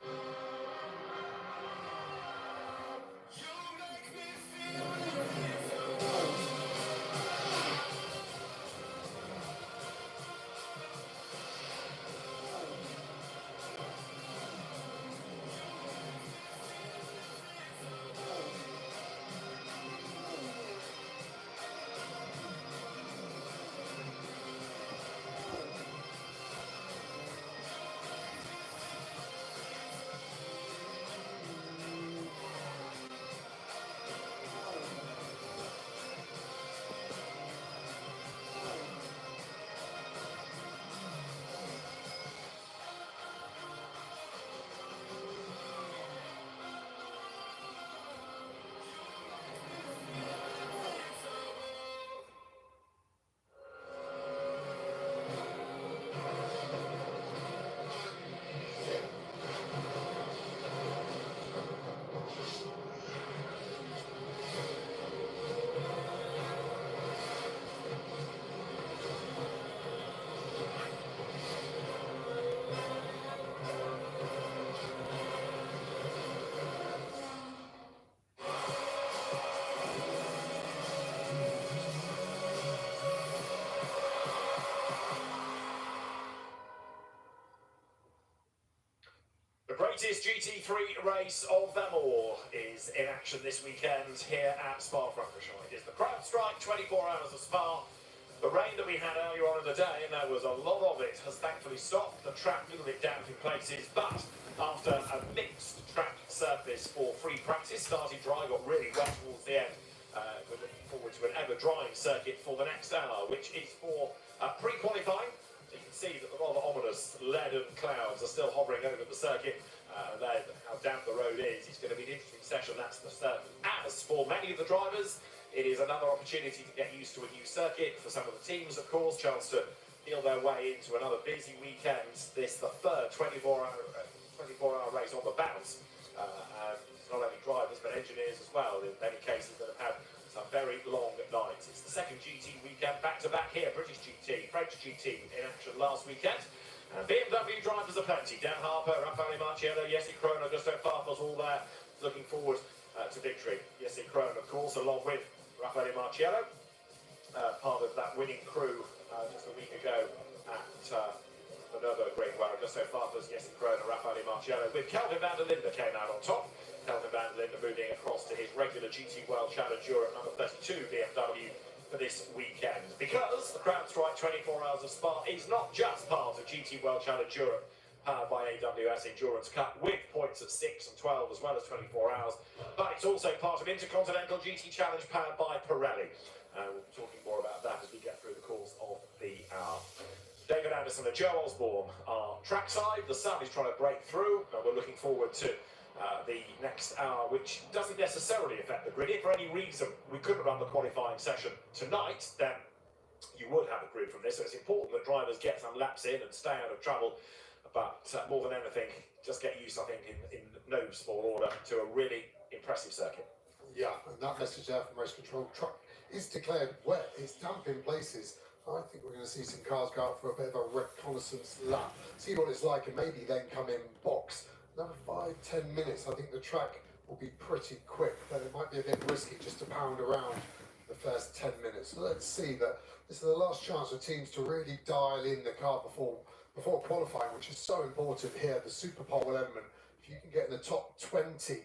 The greatest GT3 race of them all is in action this weekend here at Spa-Francorchamps. It is the Crowdstrike 24 Hours of Spa. The rain that we had earlier on in the day, and there was a lot of it, has thankfully stopped. The track a little bit damp in places, but after a mixed track surface for free practice, started dry, got really wet towards the end. We're looking forward to an ever-drying circuit for the next hour, which is for pre-qualifying. You can see that the rather ominous leaden clouds are still hovering over the circuit. There, how damp the road is. It's going to be an interesting session, that's for certain. As for many of the drivers, it is another opportunity to get used to a new circuit. For some of the teams, of course, chance to feel their way into another busy weekend. This, the third 24-hour race on the bounce. And not only drivers, but engineers as well, in many cases that have had some very long nights. It's the second GT weekend back-to-back here. British GT, French GT in action last weekend. And BMW drivers are plenty. Dan Harper, Raffaele Marciello, Jesse Krohn, Augusto Farfus, all there looking forward to victory. Jesse Krohn, of course, along with Raffaele Marciello, part of that winning crew just a week ago at the Nürburgring, where Augusto Farfus, Jesse Krohn and Raffaele Marciello with Kelvin van der Linde came out on top. Kelvin van der Linde moving across to his regular GT World Challenge Europe number 32 BMW for this weekend. Because the Crowdstrike 24 Hours of Spa is not just part of GT World Challenge Europe, powered by AWS Endurance Cup, with points at 6 and 12 as well as 24 hours, but it's also part of Intercontinental GT Challenge powered by Pirelli. We'll be talking more about that as we get through the course of the hour. David Anderson and Joe Osborne are trackside. The sun is trying to break through, and we're looking forward to the next hour, which doesn't necessarily affect the grid. If for any reason we couldn't run the qualifying session tonight, then you would have a grid from this. So it's important that drivers get some laps in and stay out of trouble. But more than anything, just get used, I think, in no small order, to a really impressive circuit. Yeah, and that message there from Race Control Truck is declared wet. It's damp in places. I think we're going to see some cars go out for a bit of a reconnaissance lap, see what it's like, and maybe then come in box. Another 5-10 minutes. I think the track will be pretty quick, but it might be a bit risky just to pound around the first 10 minutes. So let's see that this is the last chance for teams to really dial in the car before qualifying, which is so important here, the Super Pole element. If you can get in the top 20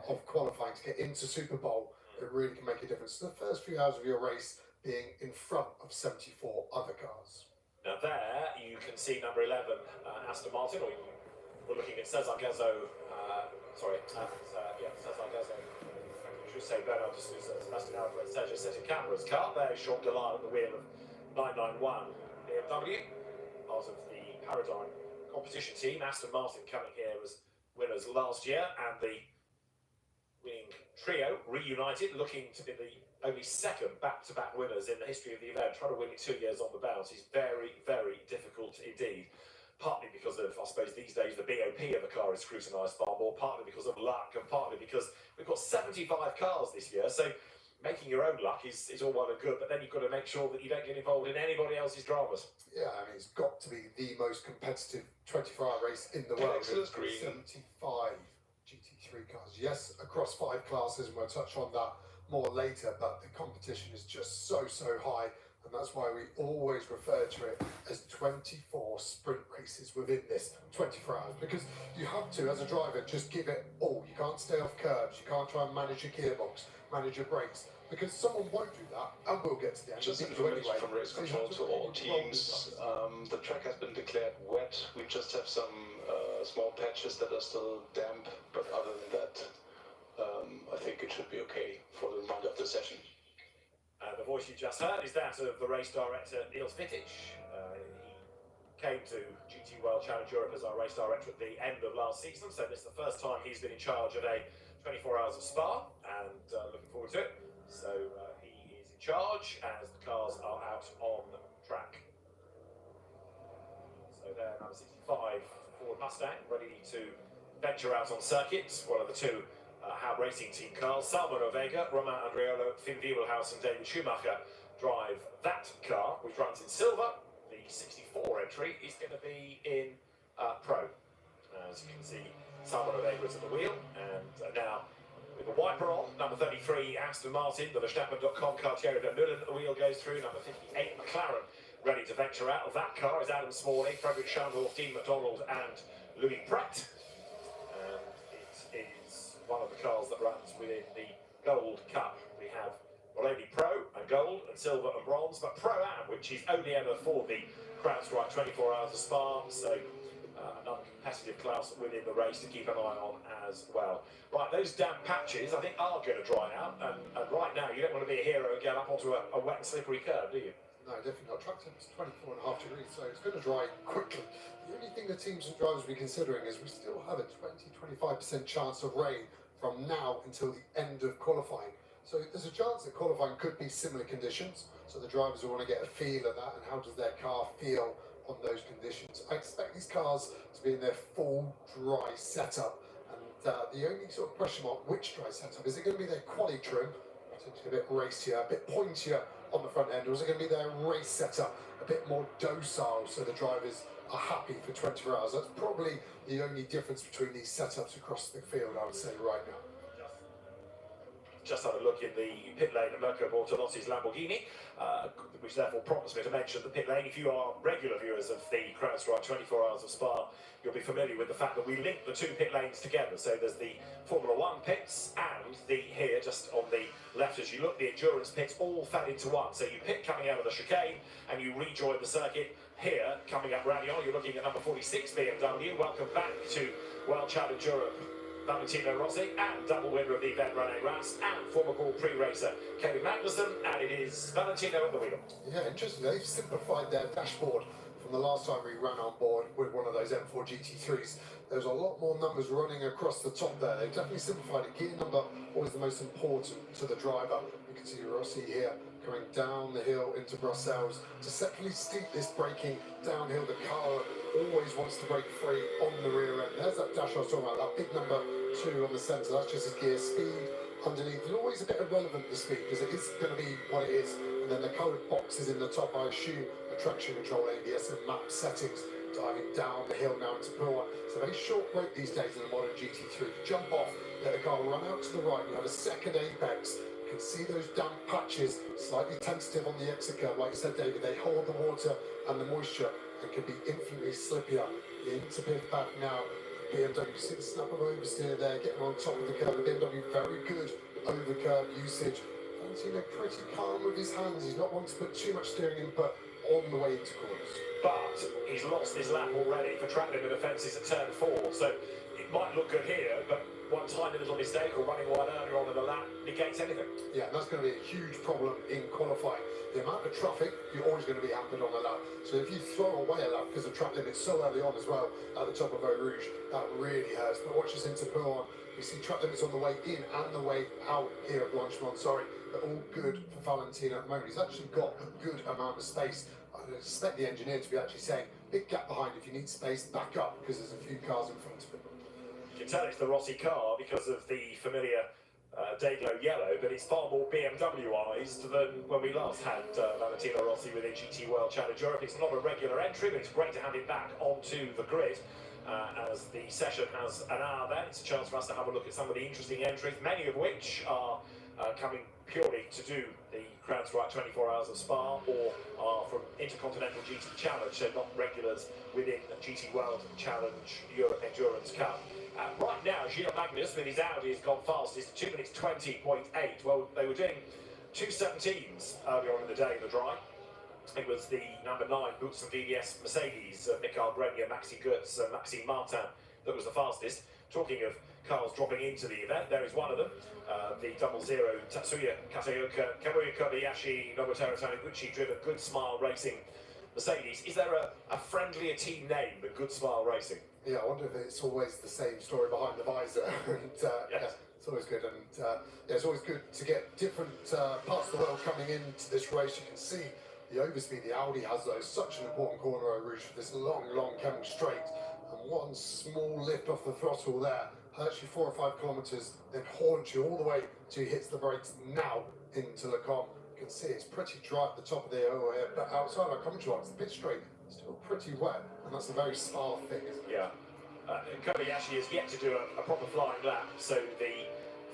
of qualifying to get into Super Bowl, it really can make a difference. The first few hours of your race being in front of 74 other cars. Now there you can see number 11, Aston Martin, or we're looking at Cesar Gazzo, Cesar Gazzo. I should say Bernard de Souza, Sebastian Alvarez, Sergio Seticameron's car there, Sean Delisle at the wheel of 991 BMW, part of the Paradigm competition team. Aston Martin coming here as winners last year, and the winning trio reunited, looking to be the only second back-to-back winners in the history of the event. Trying to win it 2 years on the bounce is very, very difficult indeed. Partly because of, I suppose, these days the BOP of the car is scrutinised far more, partly because of luck, and partly because we've got 75 cars this year, so making your own luck is all well and good, but then you've got to make sure that you don't get involved in anybody else's dramas. Yeah, I mean, it's got to be the most competitive 24-hour race in the world. 75 GT3 cars. Yes, across 5 classes, and we'll touch on that more later, but the competition is just so high, and that's why we always refer to it as 24 sprint races within this 24 hours, because you have to, as a driver, just give it all. You can't stay off curbs, you can't try and manage your gearbox, manage your brakes, because someone won't do that, and we'll get to the end. Just information from race control to all teams. The track has been declared wet. We just have some small patches that are still damp, but other than that, I think it should be okay for the remainder of the session. The voice you just heard is that of the race director, Niels Vittich. He came to GT World Challenge Europe as our race director at the end of last season, so this is the first time he's been in charge of a 24 hours of Spa, and looking forward to it. So he is in charge as the cars are out on the track. So there, number 65 Ford Mustang, ready to venture out on circuit. One of the two Hab Racing Team cars. Salman Ovega, Romain Andriolo, Finn Wiebelhaus and David Schumacher drive that car, which runs in silver. The 64 entry is going to be in Pro. As you can see, Salman Ovega is at the wheel, and now with the wiper on, number 33 Aston Martin, the Verstappen.com Cartier de Nullen, the wheel goes through. Number 58 McLaren, ready to venture out of that car is Adam Smalley, Frederick Schandorf, Dean McDonald and Louis Pratt. And it is one of the cars that runs within the Gold Cup. We have not only Pro and Gold and Silver and Bronze, but Pro-Am, which is only ever for the Crowdstrike 24 hours of Spa. So another competitive class within the race to keep an eye on as well. Right, those damp patches I think are going to dry out, and right now you don't want to be a hero and get up onto a wet and slippery curb, do you? No, definitely not. Track temperature is 24.5 degrees, so it's going to dry quickly. The only thing the teams and drivers will be considering is we still have a 20-25% chance of rain from now until the end of qualifying. So there's a chance that qualifying could be similar conditions, so the drivers will want to get a feel of that and how does their car feel on those conditions. I expect these cars to be in their full dry setup, and the only sort of question mark, which dry setup? Is it going to be their quali trim, potentially a bit racier, a bit pointier on the front end, or is it going to be their race setup, a bit more docile so the drivers are happy for 24 hours? That's probably the only difference between these setups across the field, I would say, right now. Just had a look in the pit lane at Mirko Bortolotti's Lamborghini, which therefore prompts me to mention the pit lane. If you are regular viewers of the Crowdstrike 24 Hours of Spa, you'll be familiar with the fact that we link the two pit lanes together. So there's the Formula One pits and here, just on the left as you look, the endurance pits all fed into one. So you pit coming out of the chicane and you rejoin the circuit here, coming up Radion. You're looking at number 46 BMW. Welcome back to World Challenge Europe, Valentino Rossi, and double winner of the event, Rene Rast, and former Grand Prix racer Kevin Magnussen, and it is Valentino at the wheel. Yeah, interesting. They've simplified their dashboard from the last time we ran on board with one of those M4 GT3s. There's a lot more numbers running across the top there. They've definitely simplified it. Gear number always the most important to the driver. You can see Rossi here coming down the hill into Brussels. To secondly steep this braking downhill, the car always wants to break free on the rear end. There's that dash I was talking about, that big number 2 on the centre. That's just his gear speed underneath. There's always a bit irrelevant, the speed, because it is going to be what it is. And then the coloured boxes in the top, I assume, are traction control, ABS and map settings. Diving down the hill now into Pura. It's a very short break these days in the modern GT3. Jump off, let the car run out to the right. You have a second apex. You can see those damp patches, slightly tentative on the exit curve. Like you said, David, they hold the water and the moisture and can be infinitely slippier. Into pit back now. BMW, see the snap of oversteer there, getting on top of the curve. The BMW, very good over curve usage. Valentino pretty calm with his hands. He's not wanting to put too much steering input on the way into corners. But he's lost his lap already for track limit offences at turn 4, so it might look good here, but one tiny little mistake or running wide earlier on in the lap negates anything. Yeah, and that's going to be a huge problem in qualifying. The amount of traffic, you're always going to be hampered on the lap. So if you throw away a lap because the track limit's so early on as well at the top of Eau Rouge, that really hurts. But watch this into Pulon. We see track limits on the way in and the way out here at Blanchimont, They're all good for Valentino at the moment. He's actually got a good amount of space. I expect the engineer to be actually saying, big gap behind, if you need space, back up, because there's a few cars in front of him. You can tell it's the Rossi car because of the familiar Dayglow yellow, but it's far more BMW-ised than when we last had Valentino Rossi within GT World Challenge Europe. It's not a regular entry, but it's great to have him back onto the grid. As the session has an hour then, it's a chance for us to have a look at some of the interesting entries, many of which are coming purely to do the Crowdstrike 24 Hours of Spa, or are from Intercontinental GT Challenge, so not regulars within GT World Challenge Europe Endurance Cup. Right now, Gilles Magnus with his Audi has gone fastest, 2 minutes 20.8. Well, they were doing 2:17s earlier on in the day in the dry. It was the number 9 Boots and VBS Mercedes, Michael Grenier, Maxi Goetz, and Maxime Martin that was the fastest. Talking of cars dropping into the event, there is one of them, the 00 Tatsuya Kataoka, Kamui Kobayashi, Nobutaro Taniguchi driven Good Smile Racing Mercedes. Is there a friendlier team name than Good Smile Racing? Yeah, I wonder if it's always the same story behind the visor. And yes. It's always good, and yeah, it's always good to get different parts of the world coming into this race. You can see the overspeed the Audi has, though, such an important corner rouge for this long Kemmel straight, and one small lift off the throttle there hurts you 4 or 5 kilometres, then haunts you all the way till he hits the brakes now into Le Combe. You can see it's pretty dry at the top of the hill here, but outside our commentary box, the pit straight is still pretty wet, and that's a very Spa thing, isn't it? Yeah. Kobayashi has yet to do a proper flying lap, so the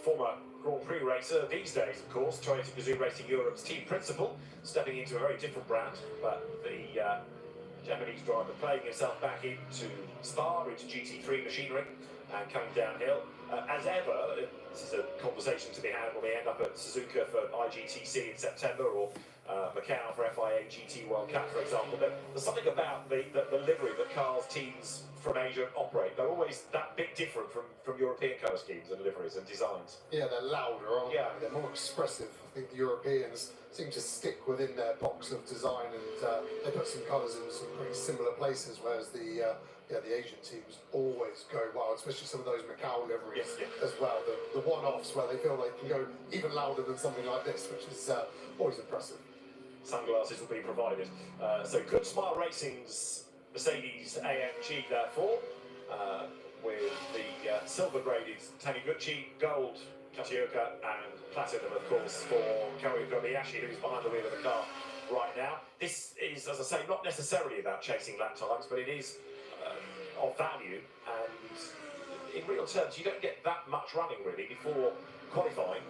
former Grand Prix racer these days, of course, Toyota Gazoo Racing Europe's team principal, stepping into a very different brand, but the Japanese driver playing himself back into Spa, into GT3 machinery, and coming downhill. As ever, this is a conversation to be had when we end up at Suzuka for IGTC in September, or Macau for FIA GT World Cup, for example. But there's something about the livery that cars, teams from Asia operate. They're always that bit different from European colour schemes and liveries and designs. Yeah, they're louder, aren't they? They're more expressive. I think the Europeans seem to stick within their box of design, and they put some colours in some pretty similar places, whereas the Asian teams always go wild, especially some of those Macau liveries as well. The one-offs where they feel they can go even louder than something like this, which is always impressive. Sunglasses will be provided. So Good Smile Racing's Mercedes AMG, therefore, with the silver-graded Taniguchi, gold Kataoka, and platinum, of course, for Kamui Kobayashi, who's behind the wheel of the car right now. This is, as I say, not necessarily about chasing lap times, but it is of value, and in real terms, you don't get that much running really before qualifying.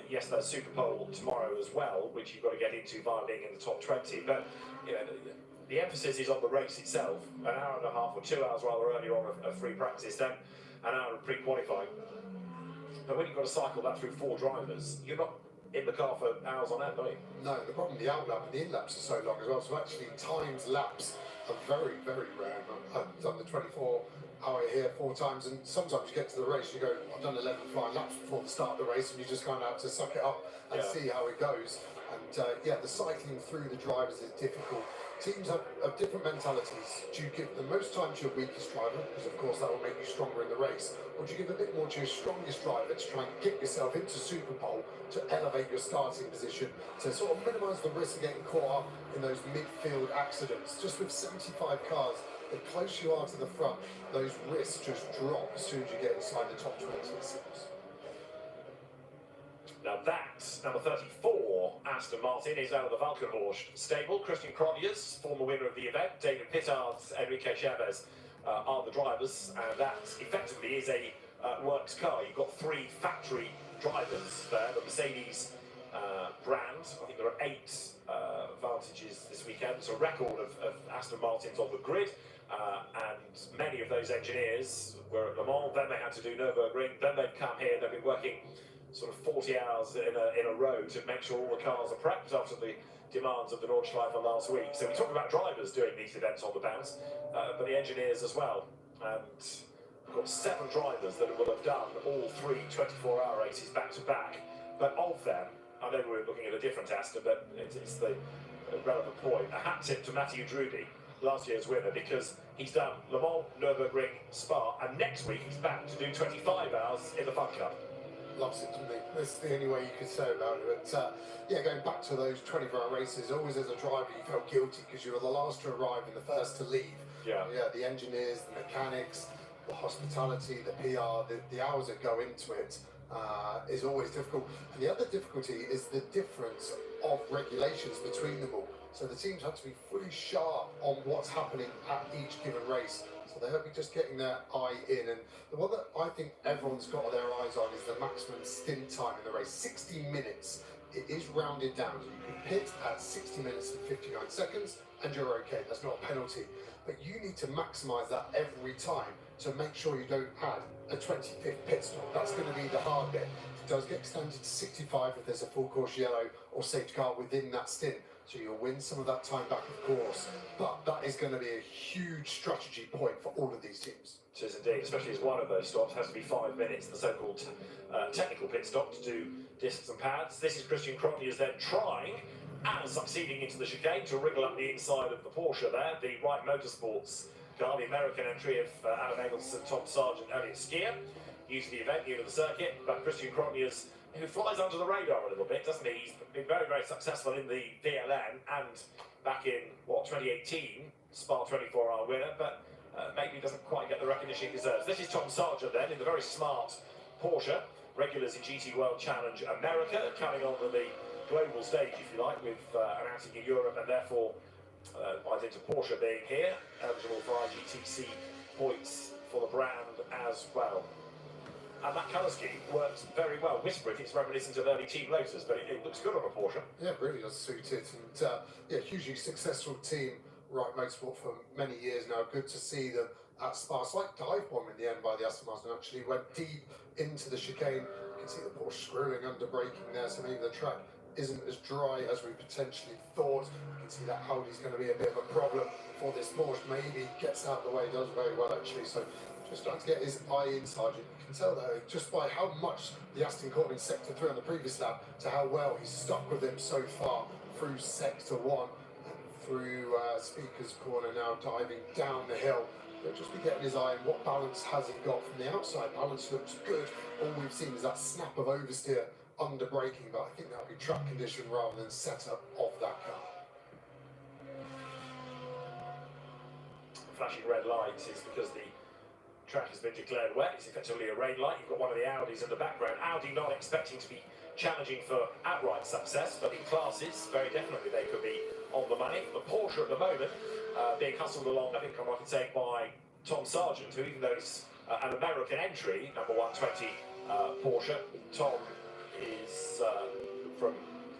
Yes, there's Super Pole tomorrow as well, which you've got to get into via being in the top 20, but you know, the emphasis is on the race itself. An hour and a half, or 2 hours rather, earlier on of free practice, then an hour of pre-qualifying. But when you've got to cycle that through 4 drivers, you're not in the car for hours on end, are you? No, the problem, the out lap and the in laps are so long as well, so actually timed laps are very, very rare. I've done the 24-hour here 4 times, and sometimes you get to the race, you go, I've done 11 flying laps before the start of the race, and you just kind of have to suck it up and see how it goes. And yeah, the cycling through the drivers is difficult. Teams have different mentalities. Do you give the most time to your weakest driver, because of course that will make you stronger in the race, or do you give a bit more to your strongest driver to try and get yourself into Super Pole, to elevate your starting position, to sort of minimise the risk of getting caught up in those midfield accidents? Just with 75 cars, the closer you are to the front, those risks just drop as soon as you get inside the top 20, it seems. Now that's number 34, Aston Martin, is out of the Valkenhorst stable. Christian Cronjes, former winner of the event, David Pittard's, Enrique Chavez are the drivers, and that effectively is a works car. You've got 3 factory drivers there, the Mercedes brand. I think there are 8 Vantages this weekend. It's a record of Aston Martins on the grid, and many of those engineers were at Le Mans, then they had to do Nürburgring, then they've come here, they've been working sort of 40 hours in a row to make sure all the cars are prepped after the demands of the Nordschleife last week. So we talk about drivers doing these events on the bounce, but the engineers as well. And we've got 7 drivers that will have done all 3 24-hour races back to back. But of them, I know we're looking at a different Aston, but it's the relevant point. A hat tip to Mathieu Drudy, last year's winner, because he's done Le Mans, Nürburgring, Spa, and next week he's back to do 25 hours in the Fun Cup. Loves it, doesn't he? That's the only way you could say about it. But yeah, going back to those 24-hour races, always as a driver you felt guilty because you were the last to arrive and the first to leave. Yeah, the engineers, the mechanics, the hospitality, the PR, the hours that go into it. is always difficult. And the other difficulty is the difference of regulations between them all. So the teams have to be fully sharp on what's happening at each given race. So they hope you're just getting their eye in. And the one that I think everyone's got their eyes on is the maximum stint time in the race, 60 minutes. It is rounded down. So you can pit at 60 minutes and 59 seconds and you're okay. That's not a penalty. But you need to maximise that every time to make sure you don't add a 25th pit stop. That's going to be the hard bit. It does get extended to 65 if there's a full course yellow or safety car within that stint. So you'll win some of that time back, of course. But that is going to be a huge strategy point for all of these teams. It is indeed, especially as one of those stops has to be 5 minutes, the so-called technical pit stop to do discs and pads. This is Christian Crotty as they're trying and succeeding into the chicane to wriggle up the inside of the Porsche there. The Wright Motorsports car, the American entry of Adam Eggleston, Tom Sargent, Elliott Skier, new to the event, new to the circuit. But Christian Crotty is who flies under the radar a little bit, doesn't he? He's been very, very successful in the VLN and back in, 2018, Spa 24-hour winner, but maybe doesn't quite get the recognition he deserves. This is Tom Sargent then, in the very smart Porsche, regulars in GT World Challenge America, coming onto the global stage, if you like, with an outing in Europe, and therefore, by dint of Porsche being here, eligible for IGTC points for the brand as well. And that colour scheme works very well. Whisper it, it's reminiscent of early Team Lotus, but it looks good on a Porsche. Yeah, really does suit it. And yeah, hugely successful team, Wright Motorsport, for many years now. Good to see them at Spa. Slight dive bomb in the end by the Aston Martin, actually went deep into the chicane. You can see the Porsche screwing under braking there, so maybe the track isn't as dry as we potentially thought. You can see that Audi's going to be a bit of a problem for this Porsche. Maybe gets out of the way, does very well actually. So just trying to get his eye in, Sargent. You can tell though, just by how much the Aston caught in sector 3 on the previous lap, to how well he's stuck with him so far through sector 1 and through Speaker's Corner, now diving down the hill. He'll just be getting his eye on what balance has he got from the outside. Balance looks good. All we've seen is that snap of oversteer under braking, but I think that'll be track condition rather than setup of that car. Flashing red lights is because the track has been declared wet. It's effectively a rain light. You've got one of the Audis in the background. Audi not expecting to be challenging for outright success, but in classes, very definitely they could be on the money. The Porsche at the moment being hustled along, I think I'm right in saying, by Tom Sargent, who, even though he's an American entry, number 120 Porsche, Tom is from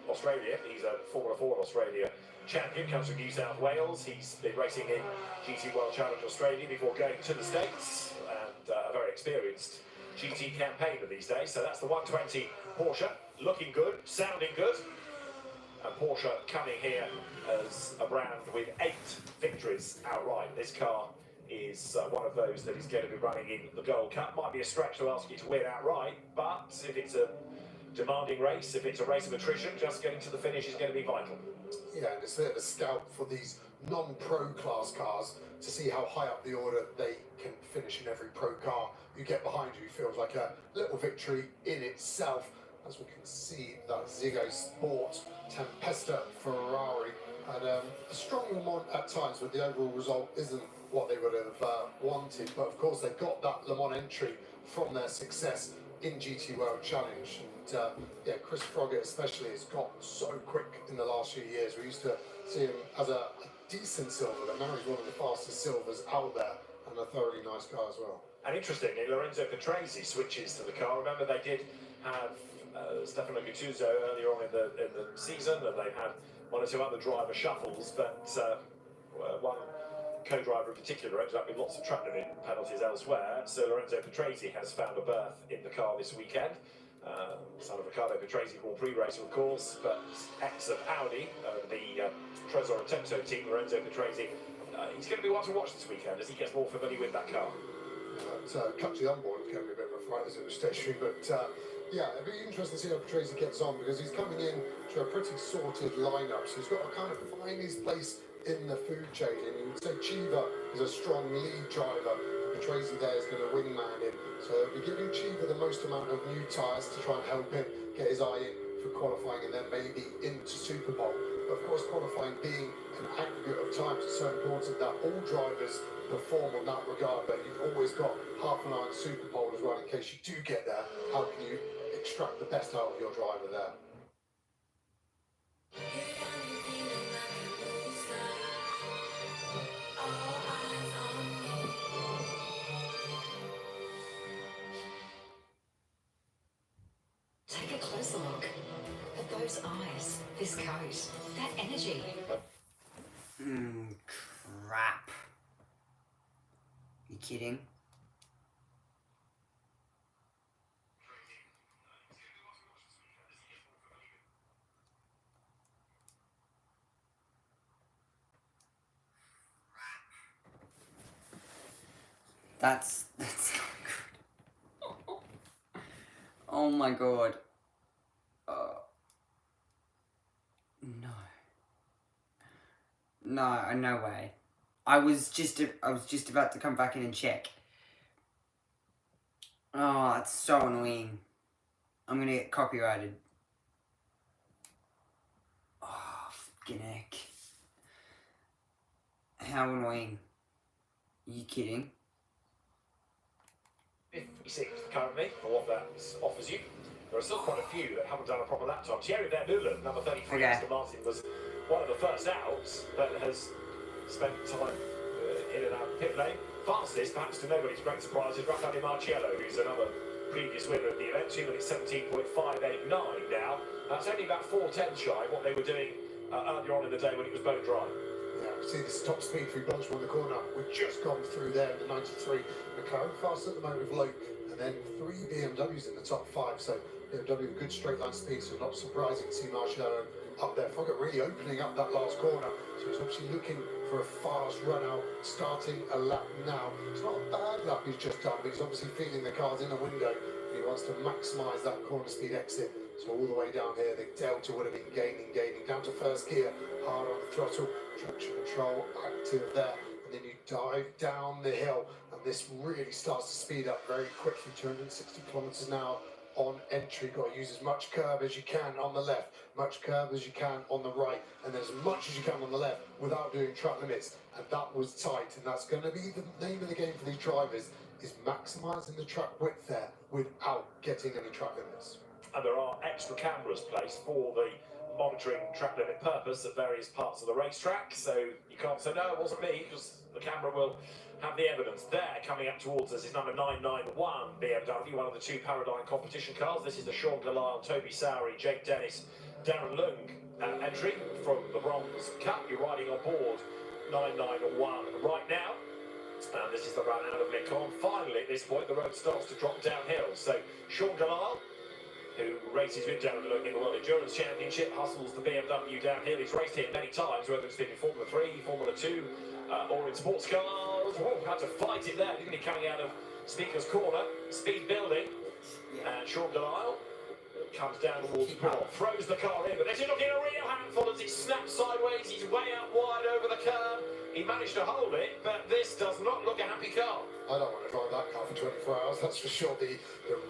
Australia. He's a Formula Ford Australia champion, comes from New South Wales. He's been racing in GT World Challenge Australia before going to the States, and a very experienced GT campaigner these days. So that's the 120 Porsche, looking good, sounding good. And Porsche coming here as a brand with 8 victories outright. This car is one of those that is going to be running in the Gold Cup. Might be a stretch to ask you to win outright, but if it's a demanding race, if it's a race of attrition, just getting to the finish is going to be vital. Yeah, and it's a bit of a scout for these non-pro class cars to see how high up the order they can finish in every pro car. You get behind you, feels like a little victory in itself. As we can see, that Ziggo Sport Tempesta Ferrari had a strong Le Mans at times, but the overall result isn't what they would have wanted. But of course, they got that Le Mans entry from their success in GT World Challenge. And yeah, Chris Froggatt especially has got so quick in the last few years. We used to see him as a decent silver, but now he's one of the fastest silvers out there, and a thoroughly nice car as well. And interestingly, Lorenzo Petresi switches to the car. Remember, they did have Stefano Guttuso earlier on in the season, and they've had one or two other driver shuffles, but one co-driver in particular ended up with lots of track limit penalties elsewhere. So Lorenzo Petresi has found a berth in the car this weekend. Son of Riccardo Petresi, Grand Prix racer, of course, but ex of Audi, the Trezor and Temso team. Lorenzo Petresi, he's going to be one to watch this weekend as he gets more familiar with that car. Country onboard is going to be a bit of a fight as it was stationary, but yeah, it'll be interesting to see how Petresi gets on, because he's coming in to a pretty sorted lineup, so he's got to kind of find his place in the food chain. And you would say Chiva is a strong lead driver. Petresi there is going to wingman him, so they'll be giving Chiva the most amount of new tyres to try and help him get his eye in for qualifying and then maybe into Super Bowl. But of course, qualifying being an aggregate of times, it's so important that all drivers perform on that regard. But you've always got half an eye on Super Bowl as well in case you do get there. How can you extract the best out of your driver there. Take a closer look at those eyes, this coat, that energy. Crap. You kidding? That's not good. Oh my god. No. No, no way. I was just about to come back in and check. Oh, that's so annoying. I'm gonna get copyrighted. Oh, fucking heck. How annoying. Are you kidding? 56th currently, for what that offers you. There are still quite a few that haven't done a proper lap time. Thierry Vermeulen, number 33, Aston Martin, was one of the first outs, but has spent time in and out of the pit lane. Fastest, perhaps to nobody's great surprise, is Raffaele Marciello, who's another previous winner of the event. 2 minutes 17.589 now. That's only about 4 tenths shy of what they were doing earlier on in the day when it was bone dry. Yeah, see this top speed through Blanchard on the corner. We've just gone through there in the 93. McLaren fast at the moment with Luke, and then 3 BMWs in the top 5. So BMW good straight line speed, so not surprising to see Marciello up there. Fogger really opening up that last corner. So he's obviously looking for a fast run out, starting a lap now. It's not a bad lap he's just done, but he's obviously feeling the car's in the window. He wants to maximise that corner speed exit. So all the way down here, the delta would have been gaining down to first gear, hard on the throttle, traction control active there, and then you dive down the hill, and this really starts to speed up very quickly. 260 kilometers an hour on entry. Got to use as much curb as you can on the left, much curb as you can on the right, and as much as you can on the left without doing track limits. And that was tight, and that's going to be the name of the game for these drivers, is maximising the track width there without getting any track limits. And there are extra cameras placed for the monitoring track limit purpose at various parts of the racetrack, so you can't say, no, it wasn't me, because the camera will have the evidence. There, coming up towards us, is number 991 BMW, one of the 2 Paradigm competition cars. This is the Sean Delisle, Toby Sowery, Jake Dennis, Darren Lung entry from the Bronze Cup. You're riding on board 991 right now. And this is the run out of Lincoln. Finally, at this point, the road starts to drop downhill. So, Sean Delisle, who races with Darren Lung in the World Endurance Championship, hustles the BMW downhill. He's raced here many times, whether it's been in Formula 3, Formula 2, or in sports cars. Oh, had to fight it there, didn't he, coming out of Speaker's Corner. Speed building. And Sean Delisle comes down towards the pit, throws the car in, but this is looking a real handful as it snaps sideways. He's way out wide over the curb. He managed to hold it, but this does not look a happy car. I don't want to drive that car for 24 hours, that's for sure. The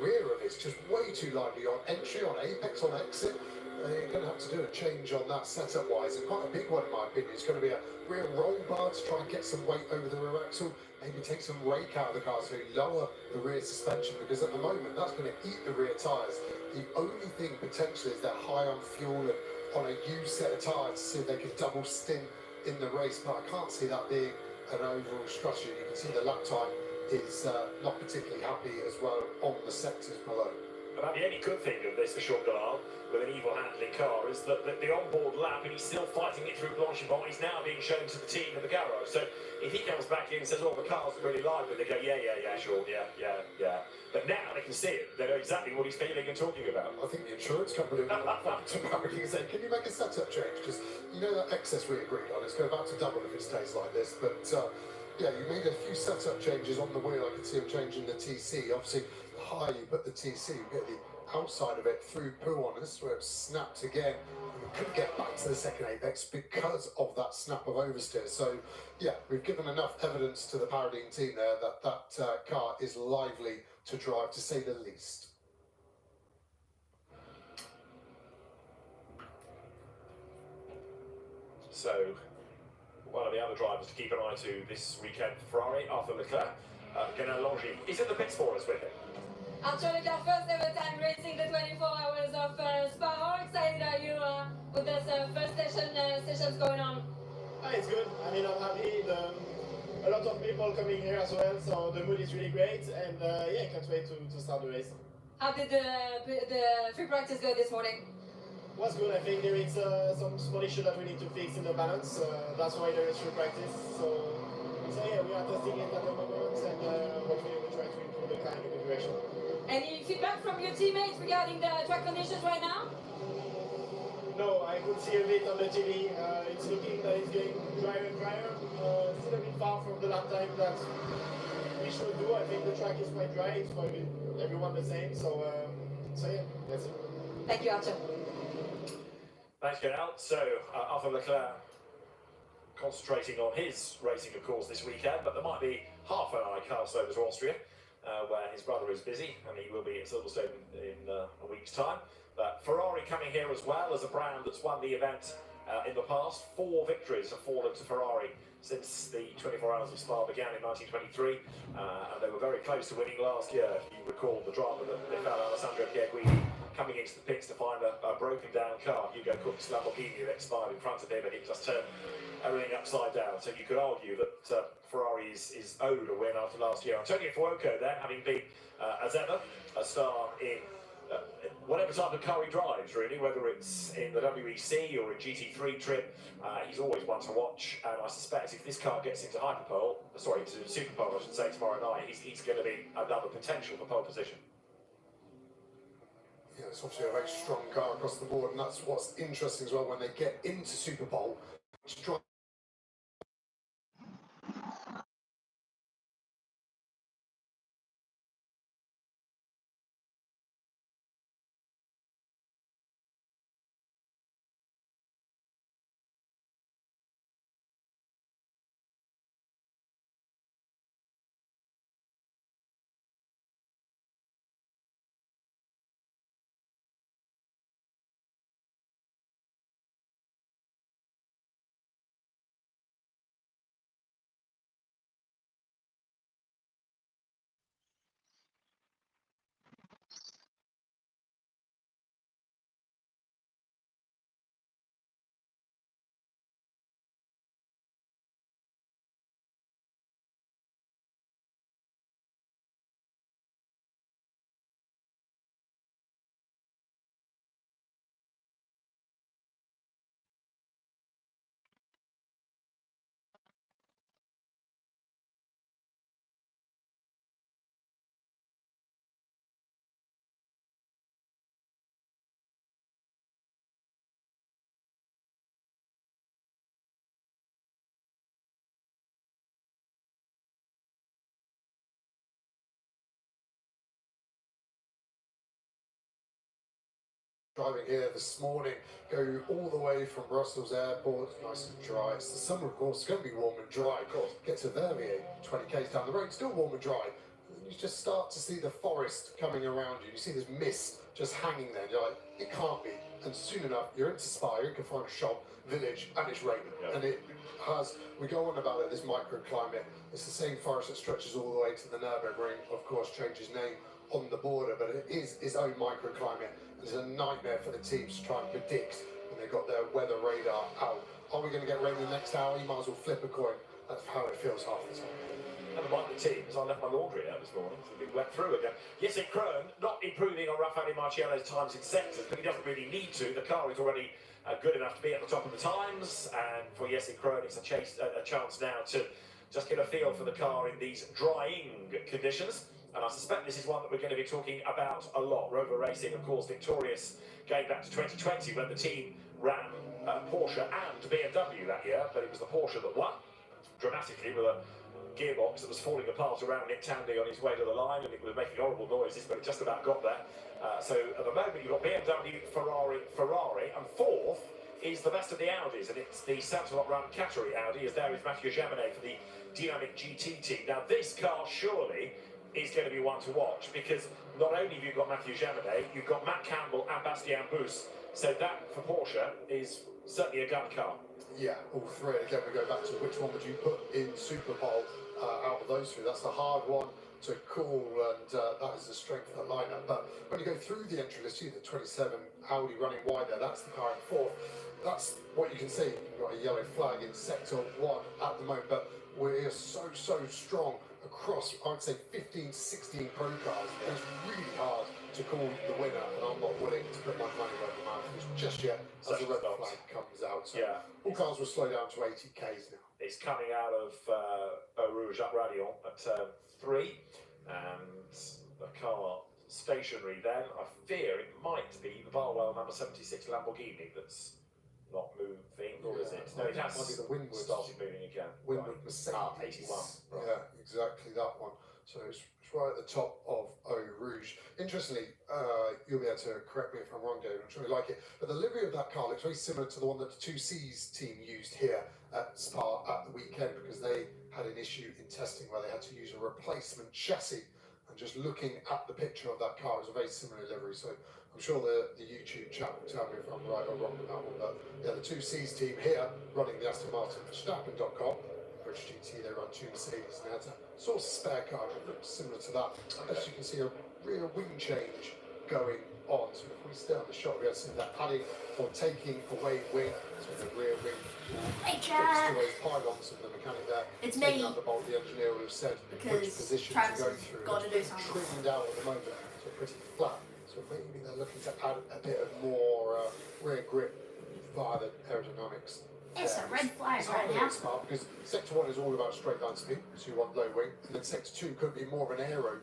rear of it's just way too lively on entry, on apex, on exit. You're going to have to do a change on that setup-wise, and quite a big one in my opinion. It's going to be a rear roll bar to try and get some weight over the rear axle, maybe take some rake out of the car so you lower the rear suspension, because at the moment that's going to eat the rear tyres. The only thing potentially is they're high on fuel and on a used set of tyres to see if they can double stint in the race, but I can't see that being an overall strategy. You can see the lap time is not particularly happy as well on the sectors below. About the only good thing of this for Sean Delisle with an evil handling car is that the on-board lap, and he's still fighting it through Blanchard, he's now being shown to the team in the garage. So if he comes back in and says, oh, the car's really lively, they go, yeah, sure, yeah. But now they can see it. They know exactly what he's feeling and talking about. I think the insurance company will come to Barry and say, can you make a setup change? Because you know that excess we agreed on, it's about to double if it stays like this. But yeah, you made a few setup changes on the wheel. I could see him changing the TC. Obviously, the higher you put the TC, you get the outside of it through poo on us, where it snapped again. We couldn't get back to the second apex because of that snap of oversteer. So yeah, we've given enough evidence to the Paradigm team there that that car is lively to drive, to say the least. So one of the other drivers to keep an eye to this weekend for Ferrari, Arthur Leclerc, Gannon Longy, is in the pits for us with him. Arthur Leclerc, first ever time racing the 24 hours of Spa. How excited are you with this first sessions going on? It's good. I mean, I'm happy. A lot of people coming here as well, so the mood is really great, and yeah, can't wait to start the race. How did the free practice go this morning? Was good. I think there is some small issue that we need to fix in the balance. That's why there is free practice. So yeah, we are testing it at the moment, and hopefully we try to improve the car in a good direction. Any feedback from your teammates regarding the track conditions right now? No, I could see a bit on the TV. It's looking that it's getting drier and drier. Still a bit far from the lap time that we should do. I think the track is quite dry. It's probably everyone the same. So yeah, that's it. Thank you, Arthur. Thanks, Gerald. So, Arthur Leclerc concentrating on his racing, of course, this weekend, but there might be half an eye cast over to Austria, where his brother is busy, and he will be at Silverstone in a week's time. But Ferrari coming here as well as a brand that's won the event in the past. 4 victories have fallen to Ferrari since the 24 Hours of Spa began in 1923, and they were very close to winning last year. If you recall the drama that they found Alessandro Pierguidi coming into the pits to find a broken down car. Hugo Cook's Lamborghini that expired in front of him, and it just turned everything upside down. So you could argue that Ferrari is owed a win after last year. Antonio Fuoco then, having been, as ever, a star in whatever type of car he drives, really, whether it's in the WEC or in GT3 trim, he's always one to watch. And I suspect if this car gets into to Superpole, I should say, tomorrow night, he's going to be another potential for pole position. Yeah, it's obviously a very strong car across the board, and that's what's interesting as well when they get into Superpole. Driving here this morning, go all the way from Brussels Airport, nice and dry. It's the summer, of course, it's going to be warm and dry, of course. Get to Verviers, 20 k's down the road, still warm and dry. And then you just start to see the forest coming around you. You see this mist just hanging there, and you're like, it can't be. And soon enough, you're into Spa, you can find a shop, village, and it's raining. Yeah. And it has, we go on about it, this microclimate. It's the same forest that stretches all the way to the Nürburgring, of course, changes name on the border, but it is its own microclimate. It's a nightmare for the teams to try and predict when they've got their weather radar out. Are we going to get rain in the next hour? You might as well flip a coin. That's how it feels half the time. Never mind the teams, I left my laundry out this morning, so we went through again. Jesse Krohn, not improving on Raffaele Marciello's times in sectors, but he doesn't really need to. The car is already good enough to be at the top of the times, and for Jesse Krohn, it's a chance now to just get a feel for the car in these drying conditions. And I suspect this is one that we're going to be talking about a lot. Rover Racing, of course, victorious going back to 2020 when the team ran Porsche and BMW that year, but it was the Porsche that won dramatically with a gearbox that was falling apart around Nick Tandy on his way to the line, and it was making horrible noises, but it just about got there. So at the moment you've got BMW, Ferrari, and fourth is the best of the Audis, and it's the Santalot-run Qatari Audi, as there is Mathieu Jaminet for the Dynamic GT team. Now this car surely is going to be one to watch, because not only have you got Mathieu Jaminet, you've got Matt Campbell and Bastien Bus, so that for Porsche is certainly a gun car. Yeah, all three. And again, we go back to which one would you put in Super Bowl out of those three. That's the hard one to call, and that is the strength of the lineup. But when you go through the entry list, you the 27 Audi running wide there. That's the car in fourth. That's what you can see. You've got a yellow flag in sector 1 at the moment, but we're so strong across, I would say, 15 to 16 pro cars. It's really hard to call the winner, and I'm not willing to put my money where my mouth is just yet as the red flag comes out. So Yeah. all cars will slow down to 80 Ks now. It's coming out of Eau Rouge up Radion at turn 3, and the car stationary then. I fear it might be the Barwell number 76 Lamborghini that's not moving, or is it? No, it has might be the Winwood. started moving again. Winwood Right. Mercedes. 81. Right. Yeah, exactly that one. So it's right at the top of Eau Rouge. Interestingly, you'll be able to correct me if I'm wrong, David. I'm sure you like it, but the livery of that car looks very similar to the one that the 2Cs team used here at Spa at the weekend, because they had an issue in testing where they had to use a replacement chassis. And just looking at the picture of that car, it was a very similar livery. So I'm sure the YouTube chat will tell me if I'm right or wrong with that one. But yeah, the 2Cs team here running the Aston Martin Verstappen.com. British GT, they run 2 Mercedes, and they had to source a spare car that looks similar to that. As you can see, a rear wing change going on. So if we stay on the shot, we have see that adding or taking away wing. So the rear wing fixed to those pylons of the mechanic there. It's taking me. out the bolt, the engineer will have said which Because position Travis to go has through. got to do something. Trimmed out at the moment, so pretty flat. So maybe they're looking to add a bit of more rear grip via the aerodynamics. It's a red flag It's right hard now. to smart because sector 1 is all about straight line speed, so you want low wing, and then sector 2 could be more of an aero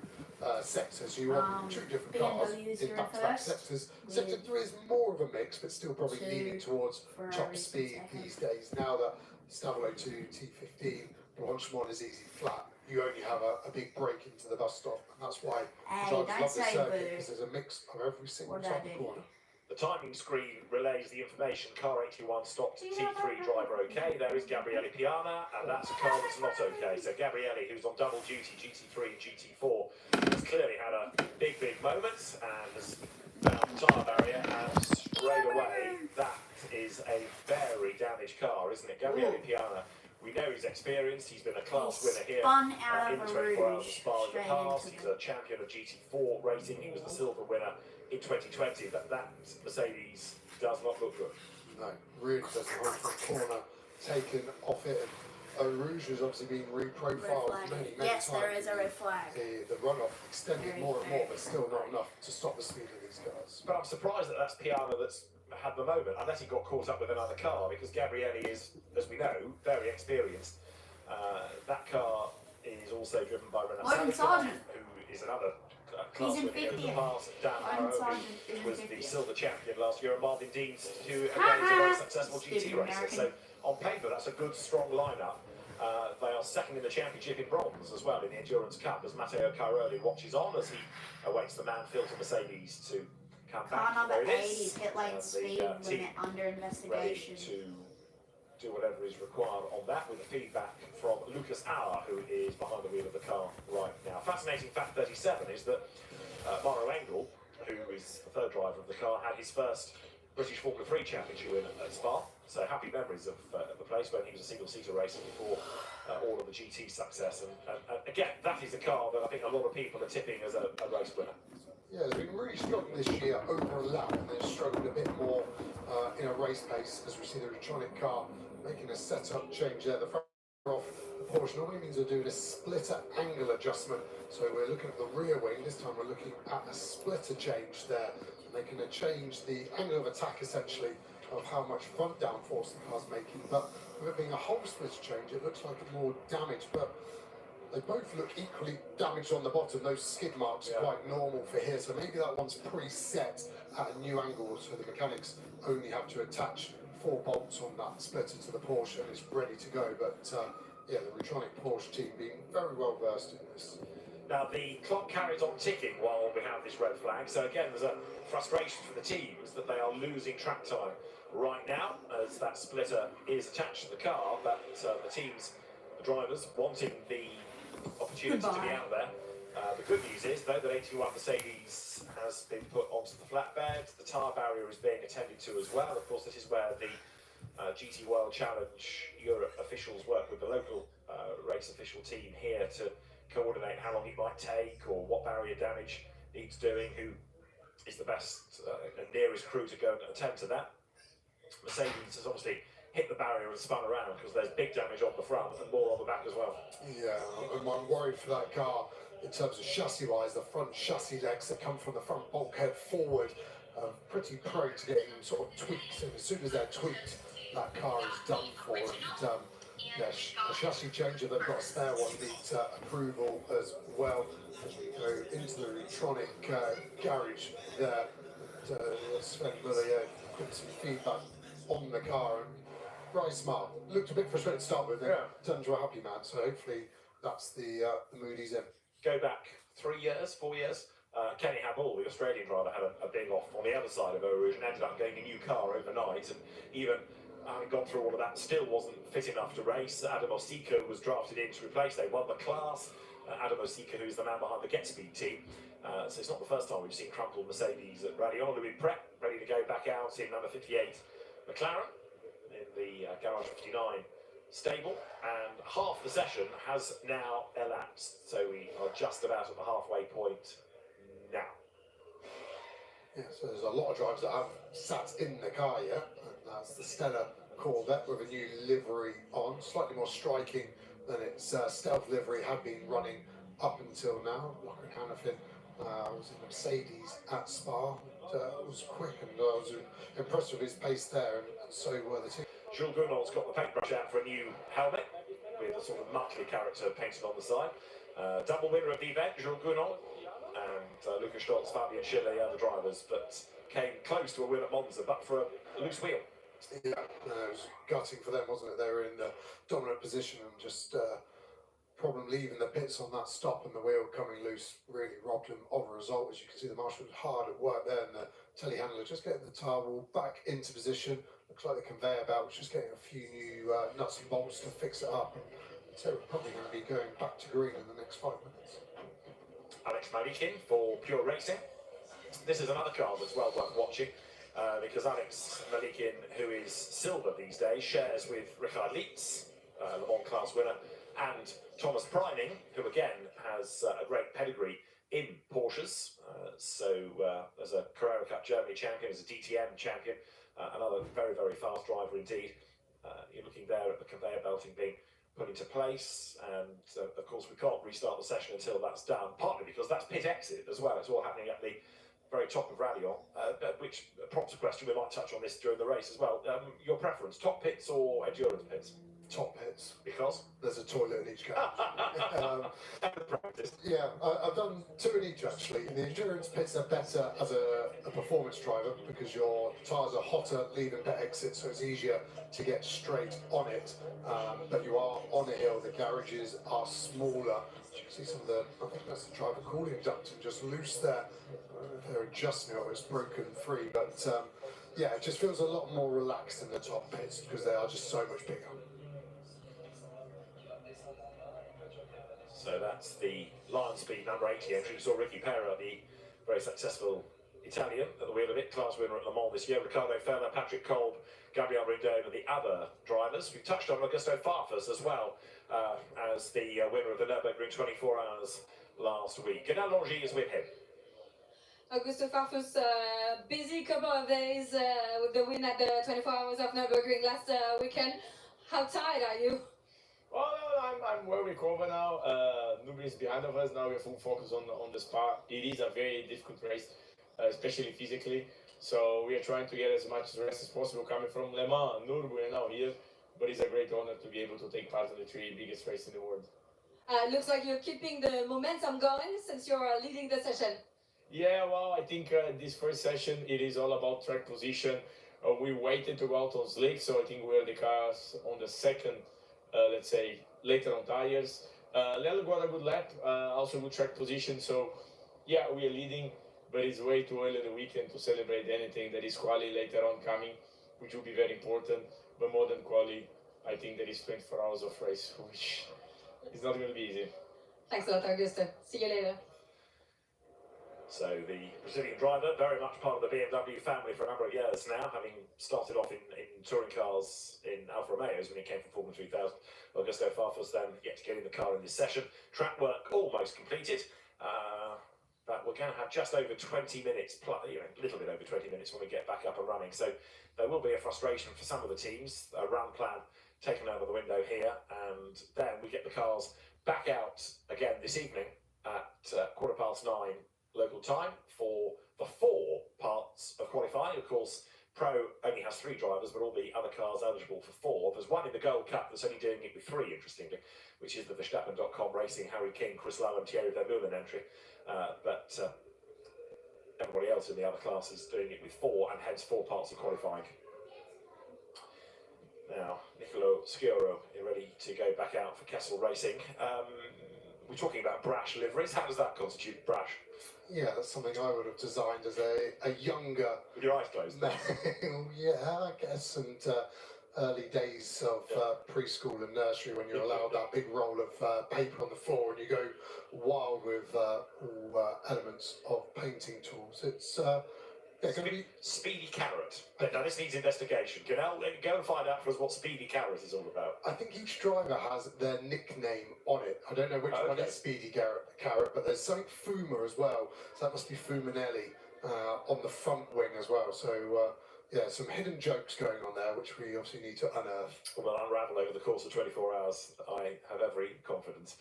sector, so you want 2 different cars BMWs in are in back-to-back first. sectors. Sector 3 is more of a mix, but still probably 2 leaning towards Ferraris top in speed second. these days. Now that Stavolo 2 T15 launch one is easy flat, you only have a big break into the bus stop, and that's why Hey, drivers don't love this say circuit, boo. because there's a mix of every single What did I type of do? corner. The timing screen relays the information. Car 81 stopped, Do you have T3 that? driver okay. There is Gabriele Piana, and that's a car that's not okay. So Gabriele, who's on double duty, GT3 and GT4, has clearly had a big moment and has found the tyre barrier, and straight away, that is a very damaged car, isn't it? Gabriele Piana, we know he's experienced. He's been a class winner here Spun out in of the a 24 hours of Rouge Spa in the straight past. into He's the... a champion of GT4 racing. He was the silver winner in 2020, but that Mercedes does not look good. No, really doesn't hold for a corner taken off it. And Eau Rouge has obviously been Red reprofiled flag. many Yes, times. there is a red flag. The runoff extended Very, more and more, very but still not red enough to stop the speed of these cars. But I'm surprised that that's Piana that's had the moment, unless he got caught up with another car, because Gabriele is, as we know, very experienced. That car is also driven by Renat Logan Salikan, Sargent. who is another class He's in winner in the 50th. past. Dan Logan Arrow, Sargent is in who was the 50th. silver champion last year, and Marvin Deans, who again is a very successful GT Stupid racer. American. So on paper, that's a good, strong lineup. They are second in the championship in bronze as well in the Endurance Cup, as Matteo Cairoli watches on as he awaits the Manfield to Mercedes to come Car back. number There it 80, is. pit lane And speed the team limit under ready investigation. to do whatever is required on that, with the feedback from Lucas Auer, who is behind the wheel of the car right now. Fascinating fact 37 is that Mauro Engel, who is the third driver of the car, had his first British Formula 3 championship win at Spa. So happy memories of the place when he was a single-seater racer before all of the GT success. And again, that is a car that I think a lot of people are tipping as a race winner. Yeah, they've been really struggling this year over a lap, and they've struggled a bit more in a race pace, as we see the Electronic car making a setup change there. The front off the Porsche normally means they're doing a splitter angle adjustment. So we're looking at the rear wing. This time we're looking at a splitter change there. And they can change the angle of attack, essentially, of how much front downforce the car's making. But with it being a whole splitter change, it looks like more damage. But they both look equally damaged on the bottom. Those skid marks are quite normal for here. So maybe that one's preset at a new angle, so the mechanics only have to attach 4 bolts on that splitter to the Porsche and it's ready to go. But yeah, the Electronic Porsche team being very well versed in this. Now the clock carries on ticking while we have this red flag. So again, there's a frustration for the teams that they are losing track time right now as that splitter is attached to the car. But the teams, the drivers, wanting the opportunity to be out there. The good news is, though, that 81 Mercedes has been put onto the flatbed. The tyre barrier is being attended to as well. Of course, this is where the GT World Challenge Europe officials work with the local race official team here to coordinate how long it might take or what barrier damage needs doing, who is the best and nearest crew to go and attend to that. Mercedes has obviously hit the barrier and spun around because there's big damage on the front and more on the back as well. Yeah, I'm worried for that car in terms of chassis-wise. The front chassis legs that come from the front bulkhead forward are pretty prone to getting sort of tweaked, and as soon as they're tweaked, that car is done for. And yeah, a chassis changer, they've got a spare one, needs approval as well. As we go into the electronic garage there, Sven Muller put some feedback on the car. And Bryce Smart looked a bit frustrated to start with, then turned to a happy man. So hopefully that's the mood he's in. Go back 3 years, 4 years. Kenny Habul, the Australian driver, had a big off on the other side of Eau Rouge and ended up getting a new car overnight. And even having gone through all of that, still wasn't fit enough to race. Adam Osika was drafted in to replace. They won the class. Adam Osika, who's the man behind the Get Speed team. So it's not the first time we've seen crumpled Mercedes at Radion. Louis Prep ready to go back out in number 58 McLaren in the Garage 59 stable, and half the session has now elapsed, so we are just about at the halfway point now. Yeah, so there's a lot of drivers that haven't sat in the car yet, and that's the Stella Corvette with a new livery on, slightly more striking than its stealth livery had been running up until now. Lachlan Hannafin was in Mercedes at Spa. It was quick, and I was impressed with his pace there, and so were the team. Jules Gounod's got the paintbrush out for a new helmet with a sort of Muttley character painted on the side. Double winner of the event, Jules Gounod, and Lucas Stoltz, Fabian Schiller, the other drivers, but came close to a win at Monza, but for a loose wheel. Yeah, it was gutting for them, wasn't it? They were in the dominant position, and just problem leaving the pits on that stop and the wheel coming loose really robbed them of a result. As you can see, the marshal was hard at work there, and the telehandler just getting the tyre wall back into position. Looks like the conveyor belt was just getting a few new nuts and bolts to fix it up. And so we're probably going to be going back to green in the next 5 minutes. Alex Malikin for Pure Racing. This is another car that's well worth watching because Alex Malikin, who is silver these days, shares with Richard Lietz, Le Mans class winner, and Thomas Preining, who again has a great pedigree in Porsches. As a Carrera Cup Germany champion, as a DTM champion, another very, very fast driver indeed. You're looking there at the conveyor belting being put into place, and of course we can't restart the session until that's done, partly because that's pit exit as well. It's all happening at the very top of Radion, which prompts a question. We might touch on this during the race as well. Your preference, top pits or endurance pits? Top pits. Because? There's a toilet in each car. Yeah, I've done 2 in each actually. The endurance pits are better as a performance driver because your tyres are hotter leaving pit exit, so it's easier to get straight on it. But you are on a hill, the garages are smaller. You can see some of the, I think that's the driver cooling duct just loose there. I don't know if they're adjusting it or it's broken free, but yeah, it just feels a lot more relaxed in the top pits because they are just so much bigger. So that's the Lion Speed number 80 entry. You saw Ricky Pera, the very successful Italian, at the wheel of it, class winner at Le Mans this year. Ricardo Feller, Patrick Kolb, Gabriel Rindone are the other drivers. We touched on Augusto Farfus as well as the winner of the Nürburgring 24 Hours last week. Ganal Longy is with him. Augusto Farfus, busy couple of days with the win at the 24 Hours of Nürburgring last weekend. How tired are you? Well, I'm well recovered now. Nürburgring is behind of us. Now we're full focus on the Spa. It is a very difficult race, especially physically. So we are trying to get as much rest as possible coming from Le Mans, Nürburgring, now here. But it's a great honor to be able to take part in the 3 biggest races in the world. Looks like you're keeping the momentum going since you're leading the session. Yeah, well, I think this first session, it is all about track position. We waited to go out on slick, so I think we're the cars on the second, let's say, later on tires. Lelo got a good lap, also good track position, so yeah, we are leading, but it's way too early in the weekend to celebrate anything. That is quali later on coming, which will be very important, but more than quali, I think there is 24 hours of race, which is not going to be easy. Thanks a lot, Augusto. See you later. So the Brazilian driver, very much part of the BMW family for a number of years now, having started off in touring cars in Alfa Romeos when he came from Formula 3000. Augusto Farfus then yet to get in the car in this session. Track work almost completed. But we're going to have just over 20 minutes, plus, a little bit over 20 minutes when we get back up and running. So there will be a frustration for some of the teams. A run plan taken out of the window here, and then we get the cars back out again this evening at 9:15 local time for the 4 parts of qualifying. Of course, Pro only has 3 drivers, but all the other cars eligible for 4. There's one in the Gold Cup that's only doing it with 3, interestingly, which is the Verstappen.com Racing Harry King, Chris Lowe and Thierry Vermeulen entry. But everybody else in the other class is doing it with 4, and hence 4 parts of qualifying. Now, Nicolo Sciorro is ready to go back out for Kessel Racing. We're talking about brash liveries. How does that constitute brash? Yeah, that's something I would have designed as a younger... With your eyes closed? Yeah, I guess, and early days of preschool and nursery when you're allowed that big roll of paper on the floor and you go wild with all elements of painting tools. It's going to be... Speedy Carrot. Now this needs investigation. Go and find out for us what Speedy Carrot is all about. I think each driver has their nickname on it. I don't know which one is Speedy Carrot, but there's something Fuma as well. So that must be Fumanelli on the front wing as well. So yeah, some hidden jokes going on there, which we obviously need to unearth. Well, unravel over the course of 24 hours. I have every confidence.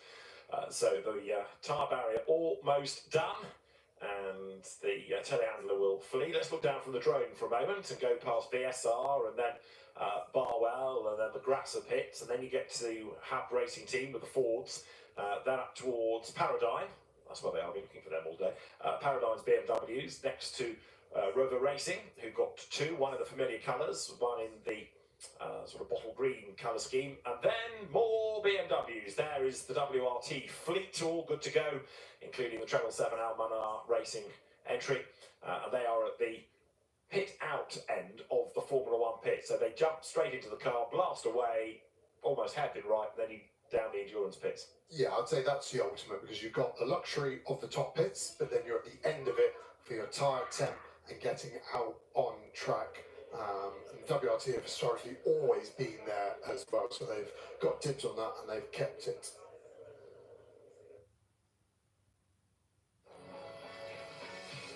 So the tyre barrier almost done. And the telehandler will flee. Let's look down from the drone for a moment and go past BSR and then Barwell and then the Grasser pits, and then you get to Hub Racing Team with the Fords, then up towards Paradigm. That's where they are. I've been looking for them all day. Paradigm's BMWs next to Rover Racing, who got 2, one in the familiar colours, one in the sort of bottle green colour scheme, and then more BMWs. There is the WRT fleet, all good to go, including the Treble 7 Almanar Racing entry, and they are at the pit out end of the Formula 1 pit. So they jump straight into the car, blast away, almost hairpin right, and then you down the endurance pits. Yeah, I'd say that's the ultimate, because you've got the luxury of the top pits, but then you're at the end of it for your tyre temp and getting out on track. And WRT have historically always been there as well, so they've got dibs on that and they've kept it.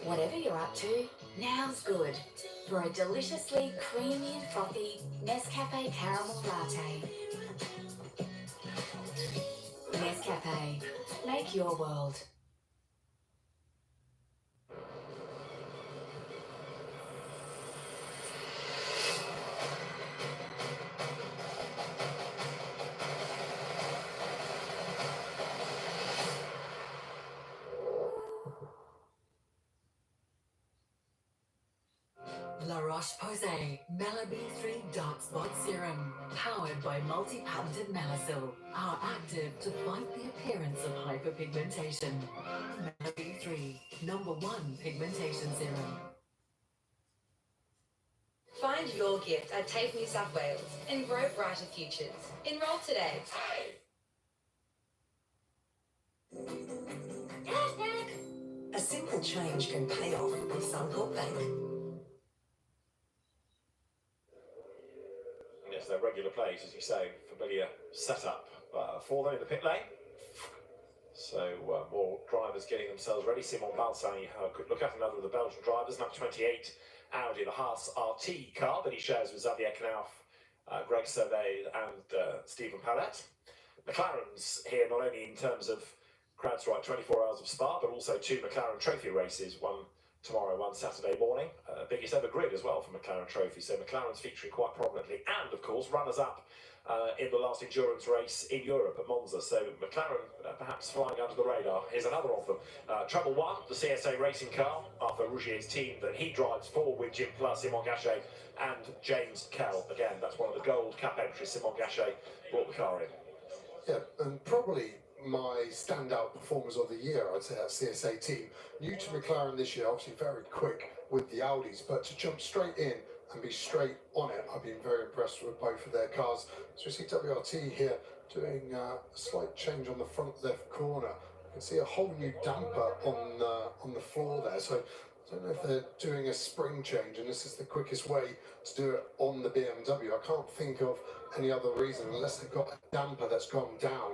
Whatever you're up to, now's good for a deliciously creamy and frothy Nescafe caramel latte. Nescafe, make your world. La Roche-Posay Melabee 3 Dark Spot Serum, powered by multi-patented Melasil, are active to fight the appearance of hyperpigmentation. Melabee 3, #1 pigmentation serum. Find your gift at TAFE New South Wales and grow brighter futures. Enroll today. A simple change can pay off with Suncorp Bank. Yes, their regular plays, as you say, familiar setup for them in the pit lane. So more drivers getting themselves ready. Simon Balsani, quick look at another of the Belgian drivers, number 28, Audi, the Haas RT car that he shares with Xavier Knauf, Greg Servet and Stephen Palette. McLaren's here not only in terms of Crowdstrike 24 Hours of Spa, but also 2 McLaren Trophy races, one tomorrow, one Saturday morning. Biggest ever grid as well for McLaren Trophy, so McLaren's featuring quite prominently. And, of course, runners-up in the last endurance race in Europe at Monza. So McLaren perhaps flying under the radar. Here's another of them. Treble 1, the CSA racing car, Arthur Rougier's team that he drives for with Jim Plus, Simon Gachet and James Kell. Again, that's one of the Gold Cup entries. Simon Gachet brought the car in. Yeah, and probably my standout performers of the year, I'd say, that CSA team. New to McLaren this year, obviously very quick with the Audis, but to jump straight in and be straight on it, I've been very impressed with both of their cars. So we see WRT here doing a slight change on the front left corner. You can see a whole new damper on the floor there. So I don't know if they're doing a spring change, and this is the quickest way to do it on the BMW. I can't think of any other reason unless they've got a damper that's gone down,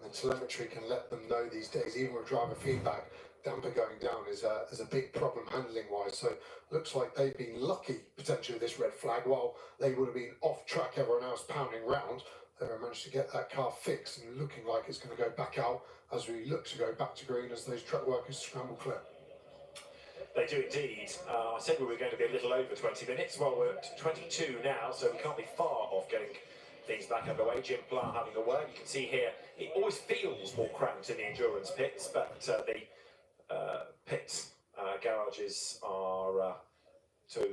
and the telemetry can let them know these days, even with driver feedback. Damper going down is a big problem handling wise. So looks like they've been lucky potentially with this red flag. While they would have been off track, everyone else pounding round, they managed to get that car fixed and looking like it's going to go back out as we look to go back to green as those truck workers scramble clear. They do indeed. I said we were going to be a little over 20 minutes. Well, we're at 22 now, so we can't be far off getting things back underway. Jim Plant having a word. You can see here, it always feels more cramped in the endurance pits, but the pit garages are to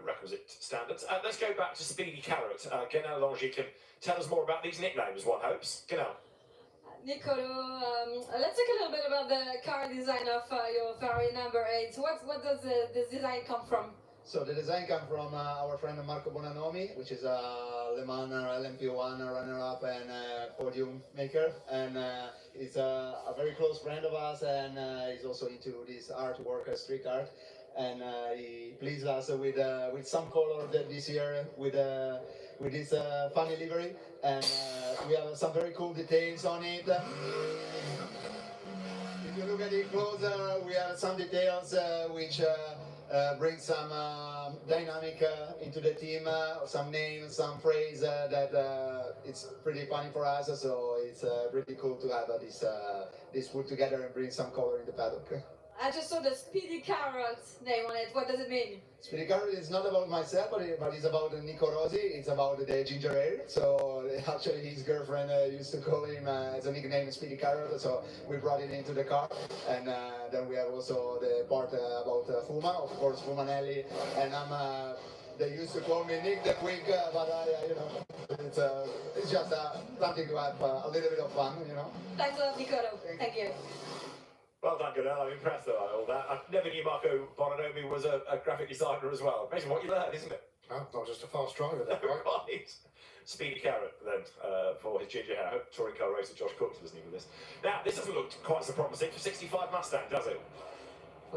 requisite standards. Let's go back to Speedy Carrot. Guenel Longy can tell us more about these nicknames, one hopes. Guenel. Nicolo, let's talk a little bit about the car design of your Ferrari number 8. What does this design come from? So the design comes from our friend Marco Bonanomi, which is a Le Mans LMP1 runner-up and podium maker, and he's a very close friend of us, and he's also into this artwork, street art, and he pleased us with some color this year with this funny livery, and we have some very cool details on it. If you look at it closer, we have some details which bring some dynamic into the team, some names, some phrase that it's pretty funny for us, so it's really cool to have this put together and bring some color in the paddock. I just saw the Speedy Carrot name on it. What does it mean? Speedy Carrot is not about myself, but it's about Nico Rossi. It's about the ginger ale. So actually his girlfriend used to call him as a nickname Speedy Carrot, so we brought it into the car. And then we have also the part about Fuma, of course, Fumanelli. And they used to call me Nick the Quick, but you know, it's just something to have a little bit of fun, you know. Thanks a lot, Nicolo. Thank you. Well done, Guenel. I'm impressed by all that. I never knew Marco Bonanomi was a graphic designer as well. Amazing what you learn, isn't it? No, not just a fast driver, then, right? Right. Speedy Carrot, then, for his ginger hair. I hope touring car racer Josh Cook's listening to this. Now, this doesn't look quite so promising for 65 Mustang, does it?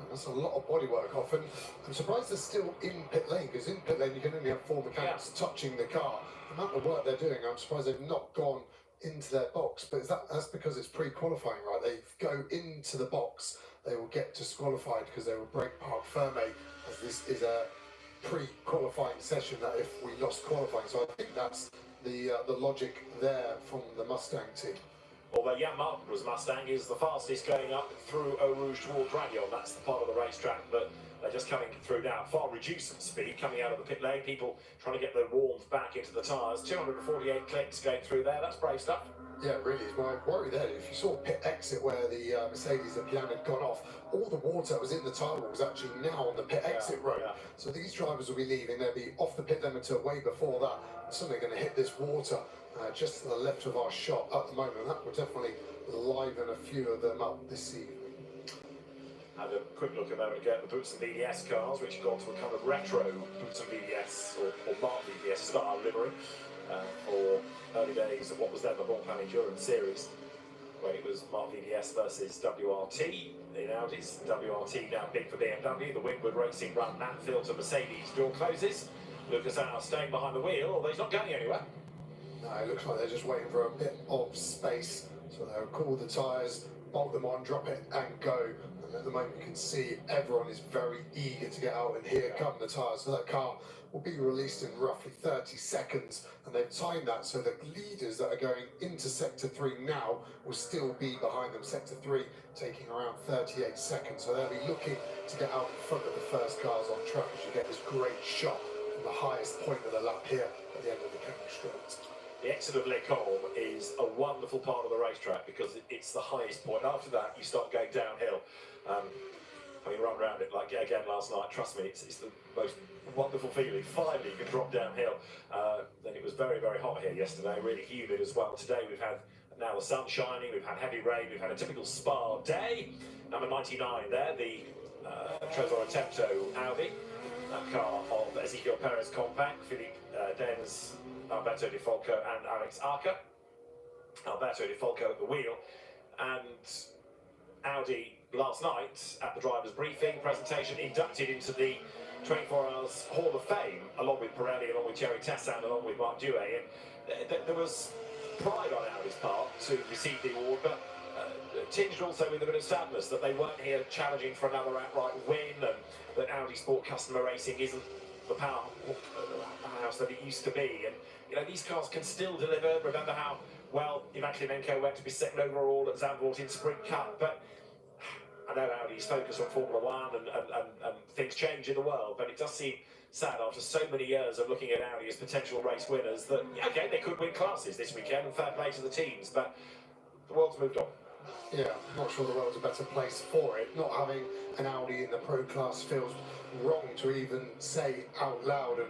That's a lot of bodywork off, and I'm surprised they're still in pit lane, because in pit lane you can only have 4 mechanics touching the car. The amount of work they're doing, I'm surprised they've not gone into their box, but that's because it's pre-qualifying, right? They go into the box, they will get disqualified because they will break parc ferme, as this is a pre-qualifying session that if we lost qualifying. So I think that's the logic there from the Mustang team. Although Jan Martin's Mustang is the fastest going up through Eau Rouge towards Dragon. That's the part of the racetrack, but they're just coming through now. Far reduced speed coming out of the pit lane. People trying to get the warmth back into the tyres. 248 clicks going through there. That's brave stuff. Yeah, it really is. My worry there, if you saw pit exit where the Mercedes and Pian had gone off, all the water that was in the tyre wall was actually now on the pit exit road. Yeah. So these drivers will be leaving. They'll be off the pit limiter way before that. And suddenly going to hit this water just to the left of our shot at the moment. That will definitely liven a few of them up this evening. Had a quick look a moment ago at the Boots and BDS cars, which have gone to a kind of retro Boots and BDS or Mark BDS style livery for early days of what was then the Bon Plan Endurance Series, when it was Mark BDS versus WRT in Audis. WRT now big for BMW. The Wingwood Racing run Mansfield to Mercedes. Door closes. Lucas Al staying behind the wheel, although he's not going anywhere. No, it looks like they're just waiting for a bit of space. So they'll cool the tyres, bolt them on, drop it and go. And at the moment you can see everyone is very eager to get out, and here come the tyres. So that car will be released in roughly 30 seconds, and they've timed that so the leaders that are going into Sector 3 now will still be behind them. Sector 3 taking around 38 seconds. So they'll be looking to get out in front of the first cars on track as you get this great shot from the highest point of the lap here at the end of the Crowdstrike. The exit of Les Combes is a wonderful part of the racetrack because it's the highest point. After that, you start going downhill. Having run around it like again last night, trust me, it's the most wonderful feeling. Finally, you can drop downhill. Then it was very, very hot here yesterday, really humid as well. Today we've had now the sun shining, we've had heavy rain, we've had a typical Spa day. Number 99 there, the Trésor Attempto Audi. That car of Ezekiel Perez Compact, Philippe Denz, Alberto Di Folco and Alex Arca. Alberto Di Folco at the wheel. and Audi last night at the drivers' briefing presentation inducted into the 24 Hours Hall of Fame, along with Pirelli, along with Thierry Tessin, along with Marc Duet. And there was pride on Audi's part to receive the award, but tinged also with a bit of sadness that they weren't here challenging for another outright win, and that Audi Sport Customer Racing isn't the powerhouse that it used to be. And you know, these cars can still deliver. Remember how well Ivan Klimenko went to be second overall at Zandvoort in Sprint Cup, but I know Audi's focused on Formula One and things change in the world, but it does seem sad after so many years of looking at Audi as potential race winners that, okay, they could win classes this weekend, and fair play to the teams, but the world's moved on. Yeah, I'm not sure the world's a better place for it. Not having an Audi in the pro class feels wrong to even say out loud, and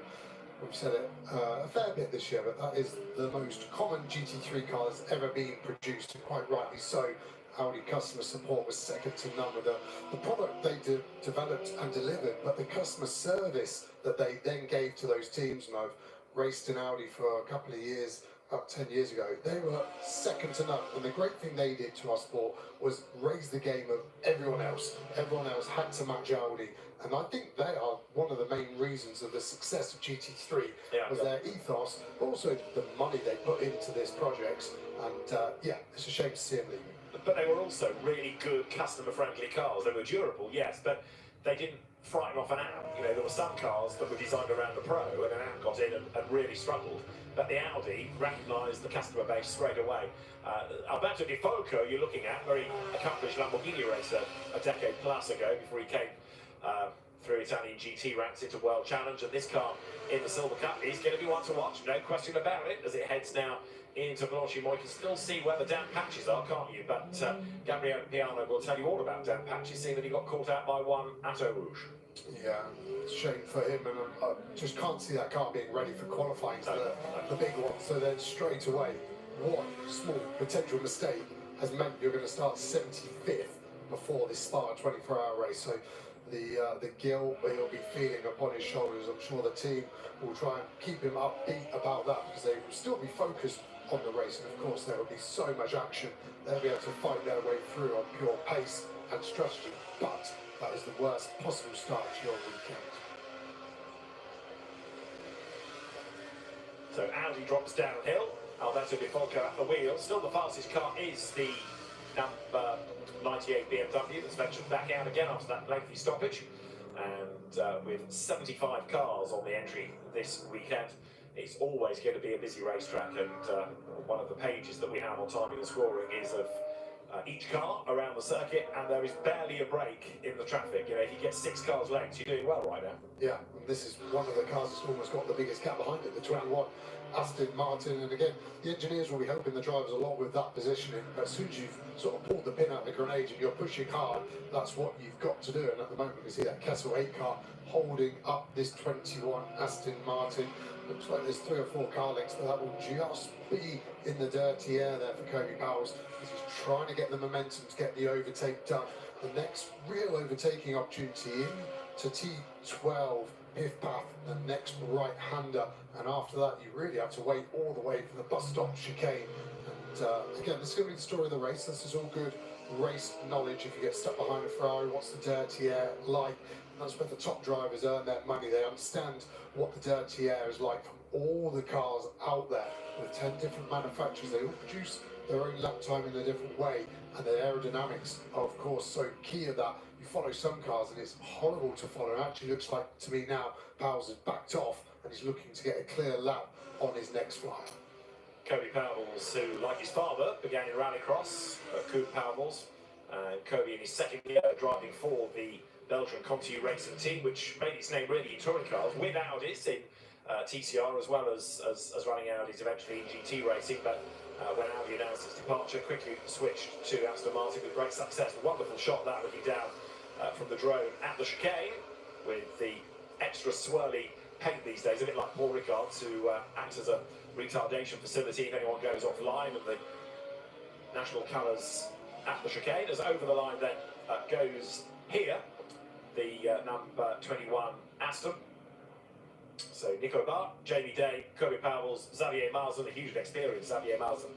we've said it a fair bit this year, but that is the most common GT3 car that's ever been produced, and quite rightly so. Audi customer support was second to none with the product they developed and delivered, but the customer service that they then gave to those teams. And I've raced in Audi for a couple of years, about 10 years ago. They were second to none, and the great thing they did to our sport was raise the game of everyone else. Everyone else had to match Audi, and I think they are one of the main reasons of the success of GT3 was their ethos, but also the money they put into this project. And yeah, it's a shame to see them leave. But they were also really good, customer-friendly cars. They were durable, yes, but they didn't frighten off an Audi. You know, there were some cars that were designed around the Pro, and an Audi got in and really struggled. But the Audi recognised the customer base straight away. Alberto Di Folco, you're looking at, very accomplished Lamborghini racer a decade plus ago, before he came through Italian GT ranks into World Challenge, and this car in the Silver Cup is going to be one to watch, no question about it, as it heads now into Blanchimont. You can still see where the damp patches are, can't you? But Gabriel Piano will tell you all about damp patches, seeing that he got caught out by one at Eau Rouge. Yeah, it's a shame for him, and I just can't see that car being ready for qualifying to the big one. So then straight away, one small potential mistake has meant you're going to start 75th before this Spa 24-hour race. So the guilt he'll be feeling upon his shoulders, I'm sure the team will try and keep him upbeat about that, because they will still be focused on the race, and of course there will be so much action. They'll be able to fight their way through on pure pace and strategy, but that is the worst possible start to your weekend. So Audi drops downhill, Alberto Di Folco at the wheel. Still the fastest car is the number 98 BMW that's ventured back out again after that lengthy stoppage. And with 75 cars on the entry this weekend, it's always going to be a busy racetrack. And one of the pages that we have on timing and scoring is of each car around the circuit, and there is barely a break in the traffic. You know, if you get 6 cars lengths, you're doing well right now. Yeah, and this is one of the cars that's almost got the biggest gap behind it, the 21 Aston Martin. And again, the engineers will be helping the drivers a lot with that positioning. But as soon as you've sort of pulled the pin out of the grenade and you're pushing hard, that's what you've got to do. And at the moment, we see that Kessel 8 car holding up this 21 Aston Martin. Looks like there's 3 or 4 car lengths, but that will just be in the dirty air there for Kobe Powers, as he's trying to get the momentum to get the overtake done. The next real overtaking opportunity into T12, Piff Path, the next right-hander, and after that you really have to wait all the way for the bus stop chicane. And again, this is going to be the story of the race. This is all good race knowledge. If you get stuck behind a Ferrari, what's the dirty air like? That's where the top drivers earn their money. They understand what the dirty air is like from all the cars out there. With 10 different manufacturers, they all produce their own lap time in a different way, and the aerodynamics are of course so key of that. You follow some cars and it's horrible to follow. It actually looks like to me now Powers has backed off and he's looking to get a clear lap on his next flyer. Kobe Powers, who like his father began in rallycross, Coupe Powers, and Kobe in his second year driving for the Belgian Conti Racing team, which made its name really in touring cars with Audis in TCR, as well as running Audis eventually in GT racing. But when Audi announced its departure, quickly switched to Aston Martin with great success. A wonderful shot that, looking down from the drone at the chicane with the extra swirly paint these days, a bit like Paul Ricard, to act as a retardation facility if anyone goes offline, and the national colours at the chicane. As over the line then goes here the number 21 Aston. So Nico Bart, Jamie Day, Kobe Powers, Xavier Marsden, a huge experience. Xavier Marsden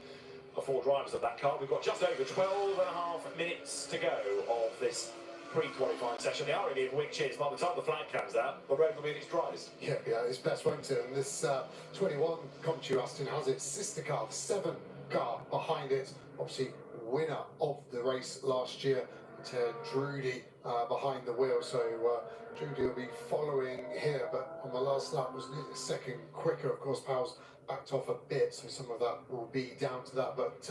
the four drivers of that car. We've got just over 12.5 minutes to go of this pre-qualifying session. The irony of which is, by the time the flag comes out, the road will be in its driest. Yeah, it's best, won't it? And this 21 Comtu Aston has its sister car, the 7 car behind it. Obviously, winner of the race last year, Drudy behind the wheel. So Drudy will be following here, but on the last lap was nearly a second quicker. Of course, Powell's backed off a bit, so some of that will be down to that. But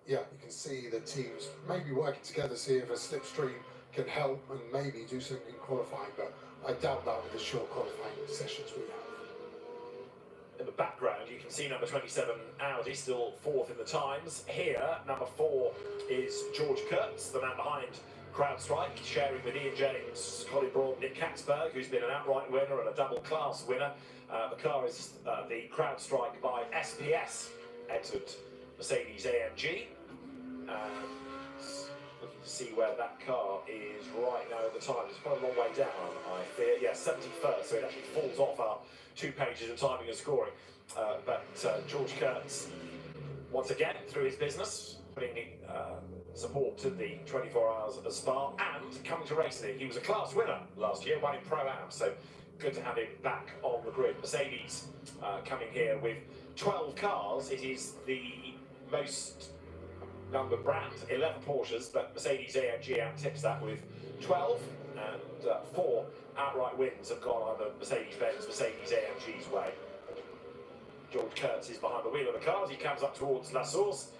yeah, you can see the teams maybe working together, see if a slipstream can help and maybe do something in qualifying, but I doubt that with the short qualifying sessions we have. In the background, you can see number 27 Audi still fourth in the times. Here, number 4 is George Kurtz, the man behind Crowdstrike, sharing with Ian James, Colin Braun, Nick Katzberg, who's been an outright winner and a double class winner. The car is the Crowdstrike by SPS, entered Mercedes AMG. Looking to see where that car is right now at the time. It's quite a long way down, I fear. Yeah, 71st, so it actually falls off our 2 pages of timing and scoring. But George Kurtz, once again, through his business, putting support to the 24 Hours of Spa and coming to racing it. He was a class winner last year, won in Pro-Am, so good to have him back on the grid. Mercedes coming here with 12 cars. It is the most numbered brand, 11 Porsches, but Mercedes AMG out-tips that with 12, and 4 outright wins have gone either Mercedes-Benz, Mercedes AMG's way. George Kurtz is behind the wheel of the car as he comes up towards La Source,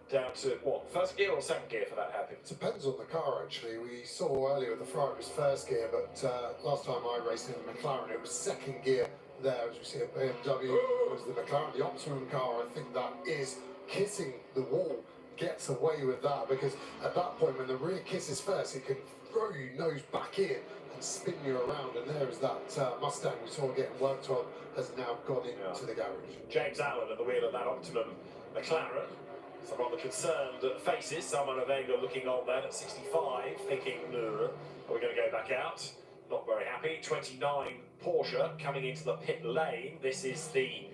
down to, what, first gear or second gear for that happen? It depends on the car, actually. We saw earlier the Ferrari was first gear, but last time I raced in the McLaren, it was second gear there. As we see at BMW, was the McLaren, the Optimum car. I think that is kissing the wall. Gets away with that, because at that point when the rear kisses first, it can throw you nose back in and spin you around, and there is that Mustang we saw getting worked on has now gone into the garage. James Allen at the wheel of that Optimum McLaren. Some rather concerned faces. Simon Vega looking on then at 65, thinking, no, are we going to go back out? Not very happy. 29 Porsche coming into the pit lane. This is the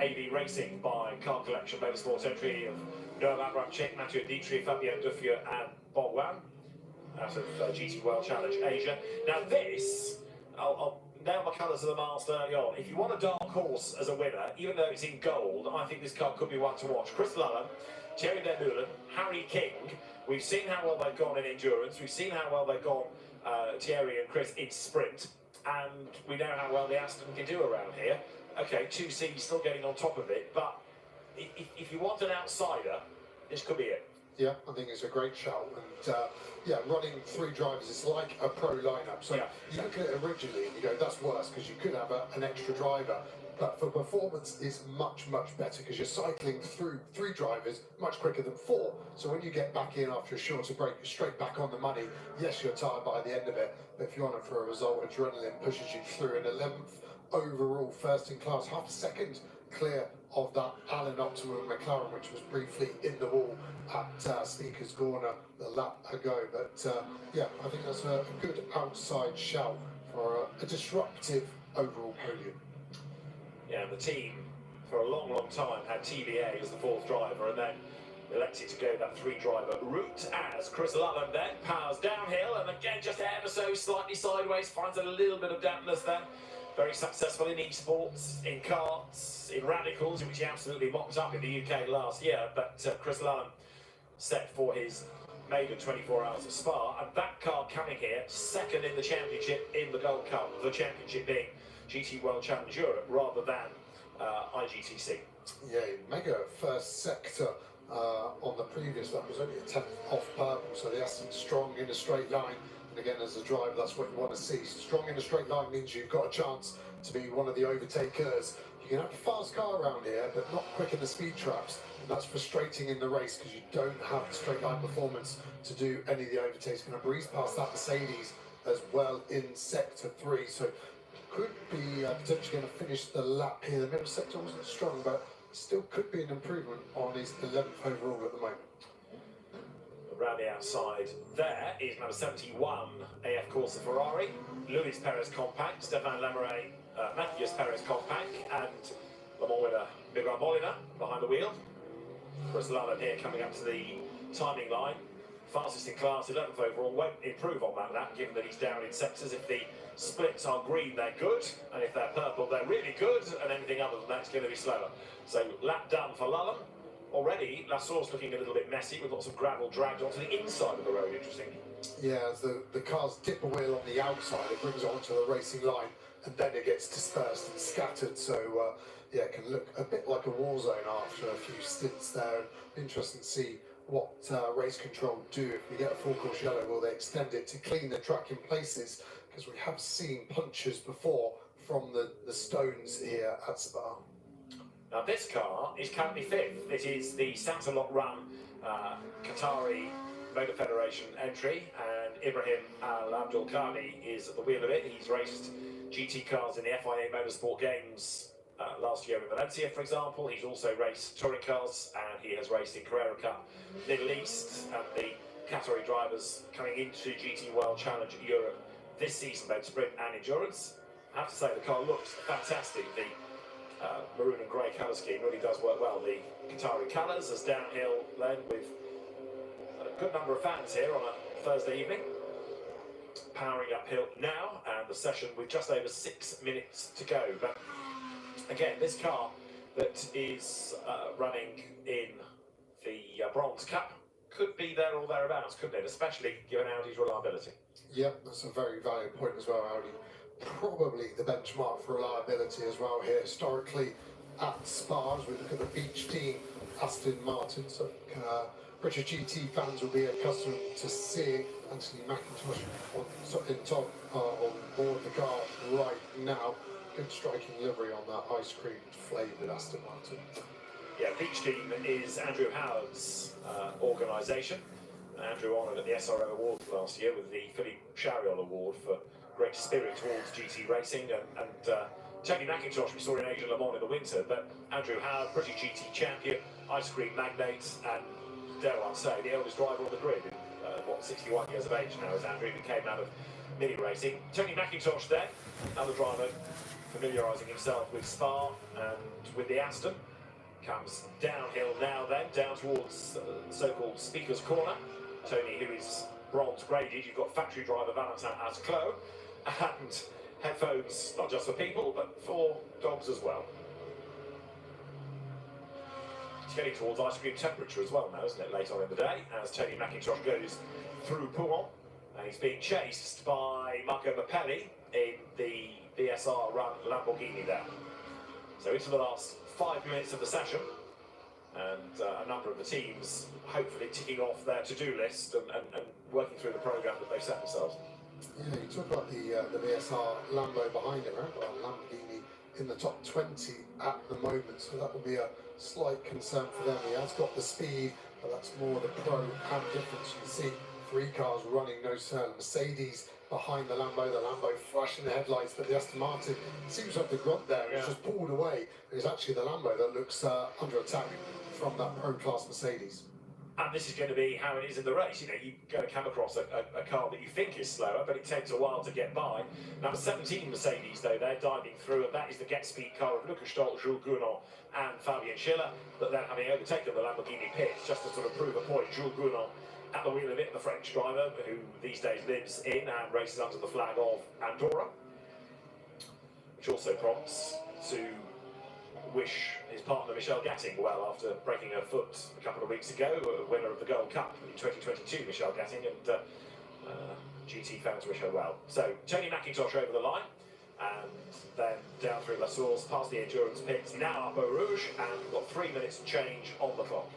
AB Racing by Car Collection Motorsports entry of Noah Abramczyk, Mathieu Dietrich, Fabien Duffier and Bob Wan out of GT World Challenge Asia. Now this, I'll nail my colours to the mast early on. If you want a dark horse as a winner, even though it's in gold, I think this car could be one to watch. Chris Lullen, Thierry Vermeulen, Harry King. We've seen how well they've gone in endurance. We've seen how well they've gone, Thierry and Chris, in sprint. And we know how well the Aston can do around here. Okay, 2C still getting on top of it, but if you want an outsider, this could be it. Yeah, I think it's a great shout, and yeah, running 3 drivers is like a pro lineup. So yeah, you look at it originally and you go, that's worse because you could have an extra driver. But for performance, it's much, much better because you're cycling through 3 drivers much quicker than 4. So when you get back in after a shorter break, you're straight back on the money. Yes, you're tired by the end of it, but if you're on it for a result, adrenaline pushes you through. An 11th overall, first in class, half a second clear of that Allen Optimum McLaren, which was briefly in the wall at Speaker's Corner the lap ago. But yeah, I think that's a good outside shout for a disruptive overall podium. Yeah, the team for a long, long time had TBA as the 4th driver, and then elected to go that 3-driver route as Chris Lullen then powers downhill, and again just ever so slightly sideways, finds a little bit of dampness there. Very successful in esports, in karts, in radicals, which he absolutely mopped up in the UK last year. But Chris Lullen set for his maiden 24 Hours of Spa, and that car coming here second in the championship in the Gold Cup, the championship being GT World Challenge Europe rather than IGTC. Yeah, mega first sector on the previous lap was only a 10th off purple, so the Aston's strong in a straight line. And again, as a driver, that's what you want to see. Strong in a straight line means you've got a chance to be one of the overtakers. You can have a fast car around here, but not quick in the speed traps. And that's frustrating in the race because you don't have the straight line performance to do any of the overtakes. Going to breeze past that Mercedes as well in sector 3. So could be potentially going to finish the lap here. The middle sector wasn't strong, but still could be an improvement on his 11th overall at the moment. Around the outside there is number 71 AF Corsa Ferrari, Luis Perez Compact, Stefan Lamaret, Matthias Perez Compact, and Le Mans winner Miguel Molina behind the wheel. Chris Lullen here coming up to the timing line. Fastest in class, 11th overall, won't improve on that lap, given that he's down in sectors. If the splits are green, they're good, and if they're purple, they're really good, and anything other than that's going to be slower. So, lap done for Lullen. Already, La Source looking a little bit messy, with lots of gravel dragged onto the inside of the road, interesting. Yeah, as the cars dip a wheel on the outside, it brings it onto the racing line, and then it gets dispersed and scattered, so yeah, it can look a bit like a war zone after a few stints there. Interesting to see what race control do if we get a full course yellow. Will they extend it to clean the track in places? Because we have seen punches before from the stones here at Spa. Now this car is currently 5th. It is the Santa Lot Run Qatari Motor Federation entry, and Ibrahim Al-Abdul Khani is at the wheel of it. He's raced GT cars in the FIA Motorsport Games last year in Valencia, for example. He's also raced touring cars, and he has raced in Carrera Cup Middle East, and the Qatari drivers coming into GT World Challenge Europe this season, both sprint and endurance. I have to say the car looks fantastic. The maroon and grey colour scheme really does work well. The Qatari colours as downhill led with a good number of fans here on a Thursday evening. Powering uphill now, and the session with just over 6 minutes to go. But again, this car that is running in the Bronze Cup could be there or thereabouts, couldn't it? Especially given Audi's reliability. Yep, that's a very valid point as well, Audi. Probably the benchmark for reliability as well here historically at Spa, as we look at the beach team, Aston Martin. So British GT fans will be accustomed to seeing Anthony McIntosh on board the car right now. Good striking livery on that ice cream flavoured Aston Martin. Yeah, Beach Team is Andrew Howard's organisation. Andrew honoured at the SRO Award last year with the Philippe Chariot Award for great spirit towards GT racing, and Tony McIntosh we saw in Asia Le Mans in the winter, but Andrew Howard, British GT champion, ice cream magnate, and dare I say, the oldest driver on the grid. 61 years of age now is Andrew, who came out of mini racing. Tony McIntosh then, another driver familiarising himself with Spa and with the Aston. Comes downhill now then, down towards the so-called Speaker's Corner. Tony, who is bronze graded, you've got factory driver Valentin Asclot, and headphones not just for people, but for dogs as well. It's getting towards ice cream temperature as well now, isn't it, late on in the day, as Tony McIntosh goes through Pouhon, and he's being chased by Marco Mappelli in the BSR run Lamborghini there. So into the last 5 minutes of the session, and a number of the teams hopefully ticking off their to-do list and working through the programme that they've set themselves. Yeah, you talk about the BSR Lambo behind it, right? Well, Lamborghini in the top 20 at the moment, so that will be a slight concern for them. He has got the speed, but that's more the pro am difference. You can see 3 cars running nose to nose. Mercedes behind the Lambo flashing the headlights, but the Aston Martin seems like the grunt there. It's just pulled away. It's actually the Lambo that looks under attack from that pro class Mercedes. And this is going to be how it is in the race. You know, you're going to come across a car that you think is slower, but it takes a while to get by. Number 17 Mercedes, though, they're diving through, and that is the Get Speed car of Lucas Stoll, Jules Gounon and Fabian Schiller, but then having overtaken the Lamborghini pit, just to sort of prove a point, Jules Gounon at the wheel of it, the French driver, who these days lives in and races under the flag of Andorra, which also prompts to wish his partner Michelle Gatting well after breaking her foot a couple of weeks ago, winner of the Gold Cup in 2022, Michelle Gatting, and GT fans wish her well. So Tony McIntosh over the line, and then down through La Source, past the endurance pits, now up Eau Rouge, and we've got 3 minutes change on the clock.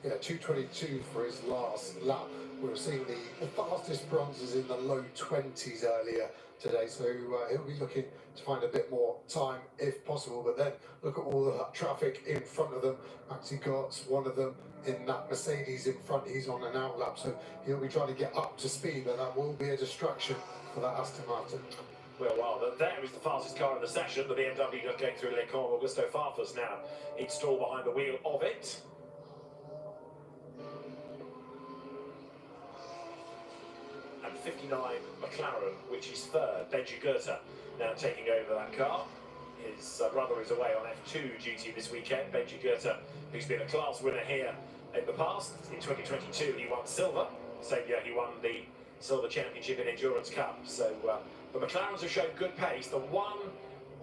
Yeah, 2:22 for his last lap. We were seeing the fastest bronzes in the low 20s earlier today, so he'll be looking to find a bit more time if possible. But then look at all of that traffic in front of them. Maxi Gort's one of them in that Mercedes in front. He's on an out lap, so he'll be trying to get up to speed, but that will be a distraction for that Aston Martin. Well, there is the fastest car in the session, the BMW just going through Le Camp. Augusto Farfus now installed behind the wheel of it. And 59 McLaren, which is third. Benji Goethe now taking over that car. His brother is away on F2 duty this weekend. Benji Goethe, who's been a class winner here in the past. In 2022, he won silver. Same year, he won the Silver Championship in Endurance Cup. So the McLarens have shown good pace. The one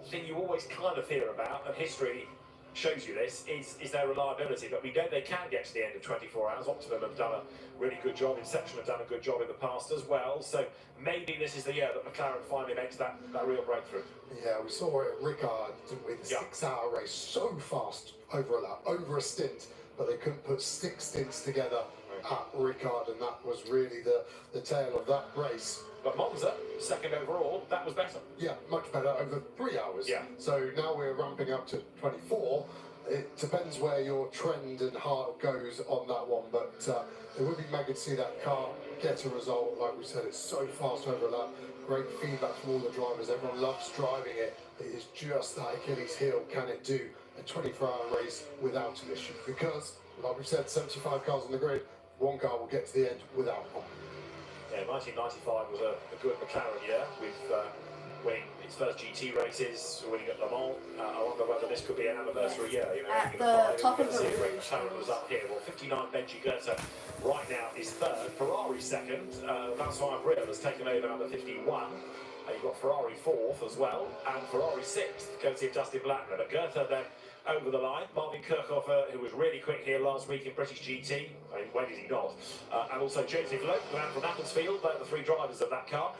thing you always kind of hear about, and history shows you this, is their reliability. But we know they can get to the end of 24 hours. Optimum have done a really good job. Inception have done a good job in the past as well. So maybe this is the year that McLaren finally makes that real breakthrough. Yeah, we saw it at Ricard with the 6-hour race so fast over a lap, over a stint, but they couldn't put 6 stints together at Ricard, and that was really the tail of that race. But Monza, second overall, that was better. Yeah, much better, over 3 hours. Yeah. So now we're ramping up to 24. It depends where your trend and heart goes on that one, but it would be mega to see that car get a result. Like we said, it's so fast over a lap. Great feedback from all the drivers. Everyone loves driving it. It is just that Achilles heel. Can it do a 24-hour race without an issue? Because, like we said, 75 cars on the grid, one car will get to the end without one. Yeah, 1995 was a good McLaren year, with winning its first GT races, winning at Le Mans. I wonder whether this could be an anniversary year. You know, At the top of the ring. McLaren was up here. Well, 59 Benji Goethe right now is third. Ferrari second. Vincent Avril has taken over number 51. You've got Ferrari fourth as well, and Ferrari sixth, courtesy of Dustin Blackman. But Goethe then over the line. Marvin Kirchhofer, who was really quick here last week in British GT. I mean, when is he not? And also Joseph Loeb, the man from Macclesfield. They're the 3 drivers of that car.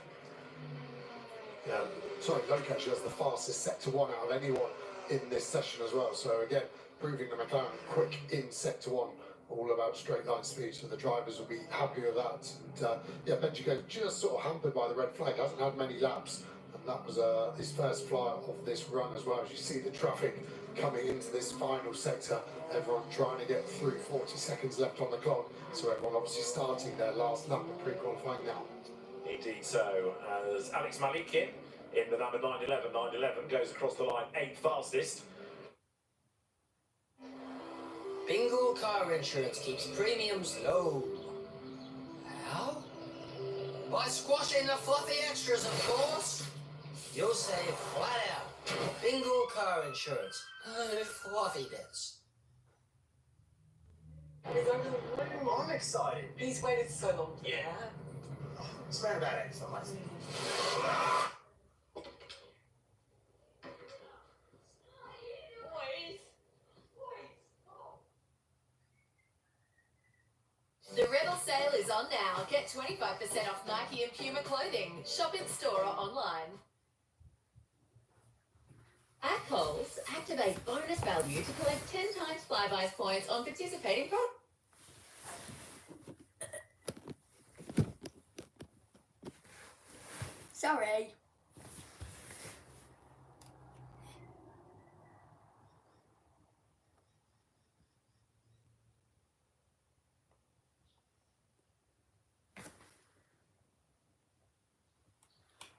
Yeah, sorry, Loeb actually has the fastest sector 1 out of anyone in this session as well. So again, proving the McLaren quick in sector 1, all about straight line speed. So the drivers will be happy with that. And yeah, Benji Goethe just sort of hampered by the red flag. Hasn't had many laps, and that was his first fly of this run as well. As you see the traffic coming into this final sector, everyone trying to get through. 40 seconds left on the clock, so everyone obviously starting their last lap of pre-qualifying now. Indeed so, as Alex Malikin in the number 911 goes across the line 8th fastest. Bingo car insurance keeps premiums low. How? By squashing the fluffy extras, of course. You'll save flat out. Bingo car insurance. Fluffy bits. I'm excited. He's waited so long. Yeah. It's around about 8 months. The Rebel sale is on now. Get 25% off Nike and Puma clothing. Shop in store or online. At Coles, activate bonus value to collect 10 times Flybuys points on participating products. Sorry.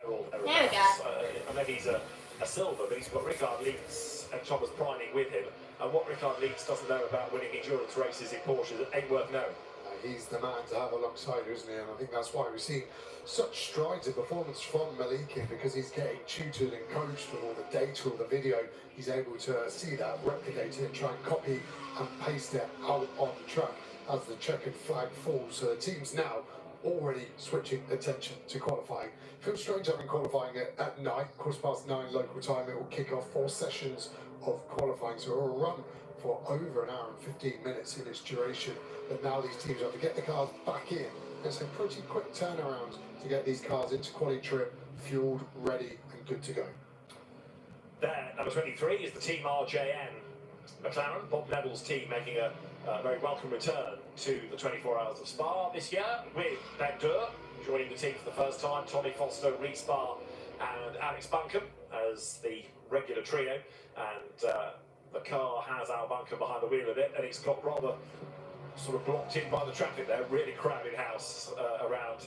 There we go. Maybe he's a silver, but he's got Ricard Leeds and Thomas Preining with him. And what Ricard Leeds doesn't know about winning endurance races in Porsche ain't worth knowing. He's the man to have alongside, isn't he? And I think that's why we've seen such strides of performance from Malikin, because he's getting tutored and coached with all the data, all the video. He's able to see that, replicate it, try and copy and paste it out on the track as the checkered flag falls. So the team's now already switching attention to qualifying. Feels strange having qualifying at night, 9:15 local time. It will kick off 4 sessions of qualifying, so it will run for over an hour and 15 minutes in its duration. But now these teams have to get the cars back in. It's a pretty quick turnaround to get these cars into quali trip, fueled, ready and good to go. There, number 23 is the Team RJN McLaren. Bob Neville's team making a very welcome return to the 24 Hours of Spa this year, with Ben Durr joining the team for the first time, Tommy Foster, Reece Barr and Alex Buncombe as the regular trio. And the car has Al Buncombe behind the wheel of it, and it's got rather sort of blocked in by the traffic there. Really crowded house around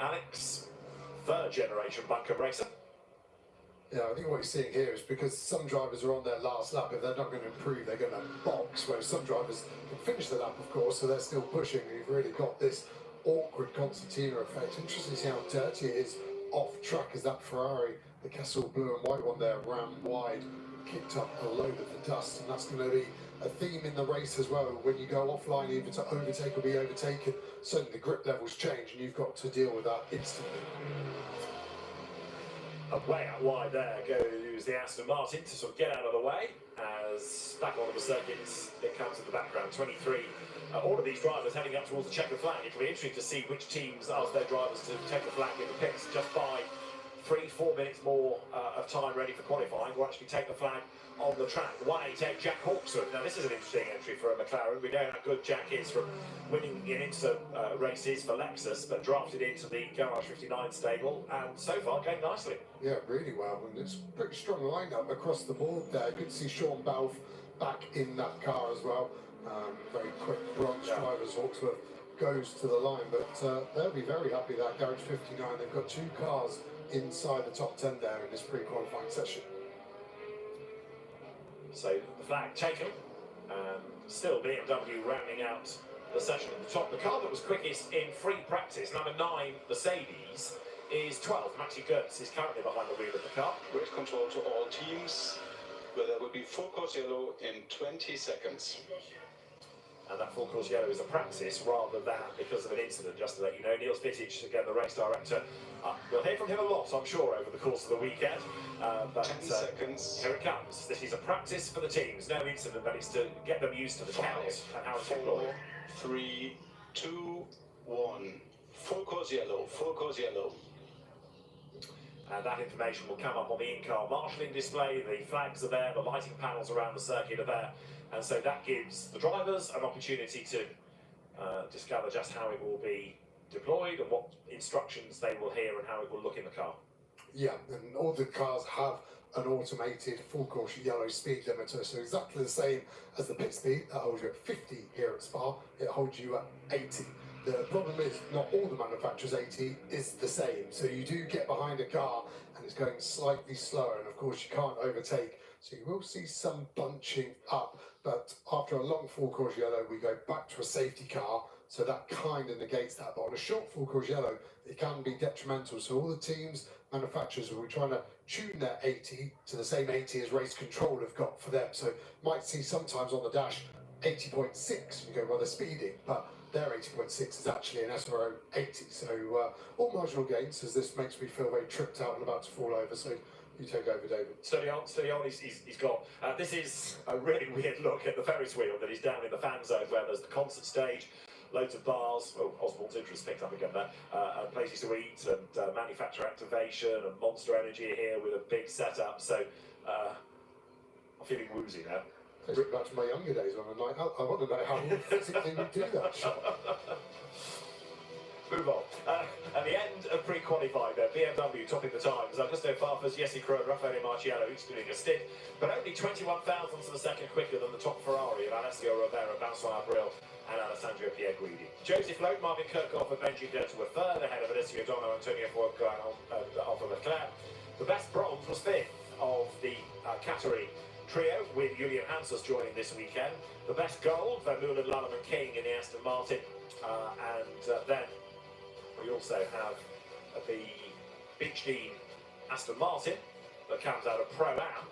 Alex, 3rd generation Buncombe racer. Yeah, I think what you're seeing here is because some drivers are on their last lap. If they're not going to improve, they're going to box, whereas some drivers can finish the lap, of course, so they're still pushing. You've really got this awkward concertina effect. Interesting to see how dirty it is off track as that Ferrari the Kessel blue and white one there ran wide, kicked up a load of the dust, and that's going to be a theme in the race as well. When you go offline, either to overtake or be overtaken, suddenly the grip levels change, and you've got to deal with that instantly. Way out wide there goes the Aston Martin to sort of get out of the way as back onto the circuits it comes in the background. 23. All of these drivers heading up towards the checkered flag. It'll be interesting to see which teams ask their drivers to take the flag in the pits just by 3-4 minutes more of time ready for qualifying, or actually take the flag on the track. 188 Jack Hawksworth. Now this is an interesting entry for a McLaren. We know how good Jack is from winning in IMSA races for Lexus, but drafted into the Garage 59 stable and so far going nicely. Yeah, really well, and it's a pretty strong lineup across the board there. Good to see Sean Balfe back in that car as well. Very quick bronze drivers. Hawksworth goes to the line, but they'll be very happy that Garage 59. They've got 2 cars inside the top 10 there in this pre-qualifying session. So the flag taken, and still BMW rounding out the session at the top. The car that was quickest in free practice, number 9 Mercedes, is 12. Maxi Goetz is currently behind the wheel of the car. Race control to all teams, where there will be full course yellow in 20 seconds. And that full course yellow is a practice rather than because of an incident, just to let you know. Niels Vittich, again, the race director. We'll hear from him a lot, I'm sure, over the course of the weekend. But 10 seconds. Here it comes. This is a practice for the teams. No incident, but it's to get them used to the count and how it's deployed. 4, 3, 2, 1. Full course yellow, full course yellow. And that information will come up on the in-car marshalling display. The flags are there, the lighting panels around the circuit are there. And so that gives the drivers an opportunity to discover just how it will be deployed and what instructions they will hear and how it will look in the car. Yeah, and all the cars have an automated full course yellow speed limiter, so exactly the same as the pit speed. That holds you at 50 here at Spa, it holds you at 80. The problem is not all the manufacturers' 80 is the same, so you do get behind a car and it's going slightly slower, and of course you can't overtake, so you will see some bunching up. But after a long full course yellow, we go back to a safety car, so that kind of negates that. But on a short full course yellow, it can be detrimental. So all the teams, manufacturers, will be trying to tune their 80 to the same 80 as race control have got for them. So you might see sometimes on the dash 80.6, you go, well, they're speeding, but their 80.6 is actually an SRO 80. So all marginal gains, as this makes me feel very tripped out and about to fall over. So you take over, David. Steady on, he's gone. This is a really weird look at the Ferris wheel that is down in the fan zone where there's the concert stage, loads of bars, Osborne's interest picked up again there, and places to eat and manufacturer activation and Monster Energy here with a big setup. So I'm feeling woozy now. Takes me back to my younger days on a night out. I want to know how physically we do that shot. Move on. At the end of pre-qualifying, BMW topping the times. Augusto Farfus, Jesse Krohn, Raffaele Marciello each doing a stint, but only 21 thousandths of a second quicker than the top Ferrari of Alessio Rivera, Vincent Abril and Alessandro Pierguidi. Joseph Loeb, Marvin Kirchhoff and Benji Dota were further ahead of Alessio Dono, Antonio Fuoco and Alfa Leclerc. The best bronze was fifth of the Qatari trio, with Julian Hansus joining this weekend. The best gold, Van Meulen, Lallerman, King in the Aston Martin, and then we also have the Beachdene Aston Martin that comes out of Pro-Am,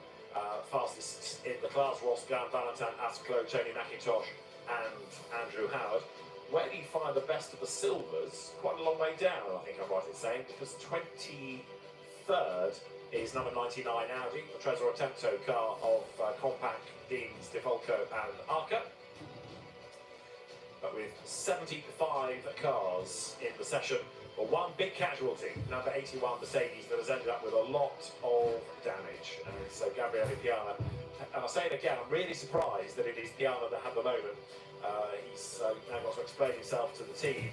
fastest in the class, Ross Gunn, Valentin Asclo, Tony McIntosh and Andrew Howard. Where do you find the best of the silvers? Quite a long way down, I think I'm right in saying, because 23rd is number 99 Audi, the Tresor Attempto car of Compact, Deans, DeFalco and Arca. But with 75 cars in the session, but one big casualty, number 81 Mercedes, that has ended up with a lot of damage. And so Gabriele Piana, and I'll say it again, I'm really surprised that it is Piana that had the moment. He's now got to explain himself to the team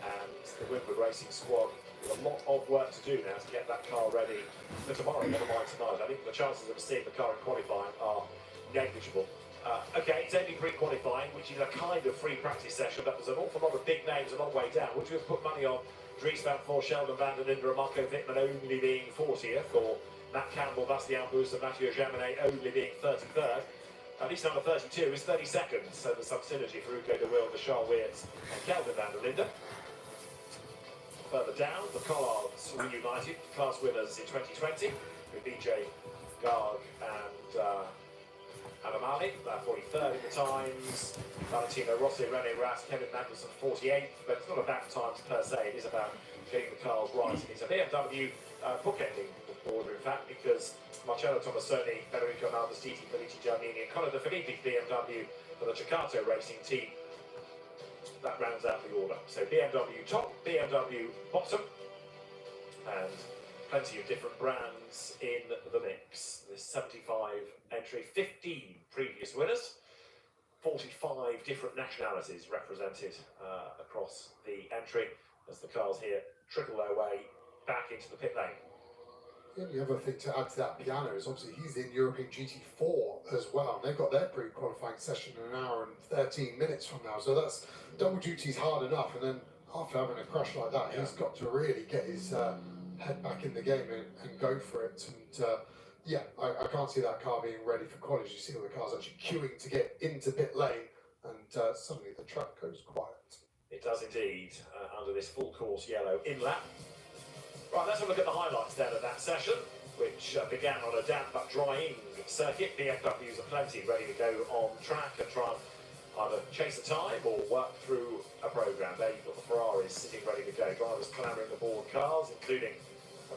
and the Winwood Racing squad with a lot of work to do now to get that car ready for tomorrow, never mind tonight. I think the chances of seeing the car in qualifying are negligible. Okay, it's only pre-qualifying, which is a kind of free practice session, but there's an awful lot of big names a long way down. Would you have put money on Dries Van Voort, Sheldon van der Linden and Marco Wittmann only being 40th, or Matt Campbell, Bastien Bous and Mathieu Jaminet only being 33rd? At least number 32 is 32nd, so there's some synergy for Hugo de Wilde, the Charles Weerts and Kelvin van der Linden. Further down, the Collards reunited, class winners in 2020. with BJ, Garg and Alamani, 43rd in the times. Valentino Rossi, Rene Rast, Kevin Magnussen 48th, but it's not about times per se, it is about getting the cars right. And it's a BMW bookending order, in fact, because Marcello Tomassoni, Federico Malvestiti, Felice Giannini, and Conor De Filippi BMW for the Ceccato Racing team. That rounds out the order. So BMW top, BMW bottom, and plenty of different brands in the mix. This 75 entry, 15 previous winners, 45 different nationalities represented across the entry as the cars here trickle their way back into the pit lane. Yeah, the other thing to add to that piano is obviously he's in European GT4 as well. And they've got their pre-qualifying session in an hour and 13 minutes from now. So that's double duty's hard enough. And then after having a crash like that, he's got to really get his head back in the game and go for it. And yeah, I can't see that car being ready for quali. You see all the cars actually queuing to get into pit lane, and suddenly the track goes quiet. It does indeed, under this full course yellow in-lap. Right, let's have a look at the highlights then of that session, which began on a damp but drying circuit. BMWs are plenty ready to go on track and try and either chase a time or work through a programme. There you've got the Ferraris sitting ready to go. Drivers clamouring aboard cars, including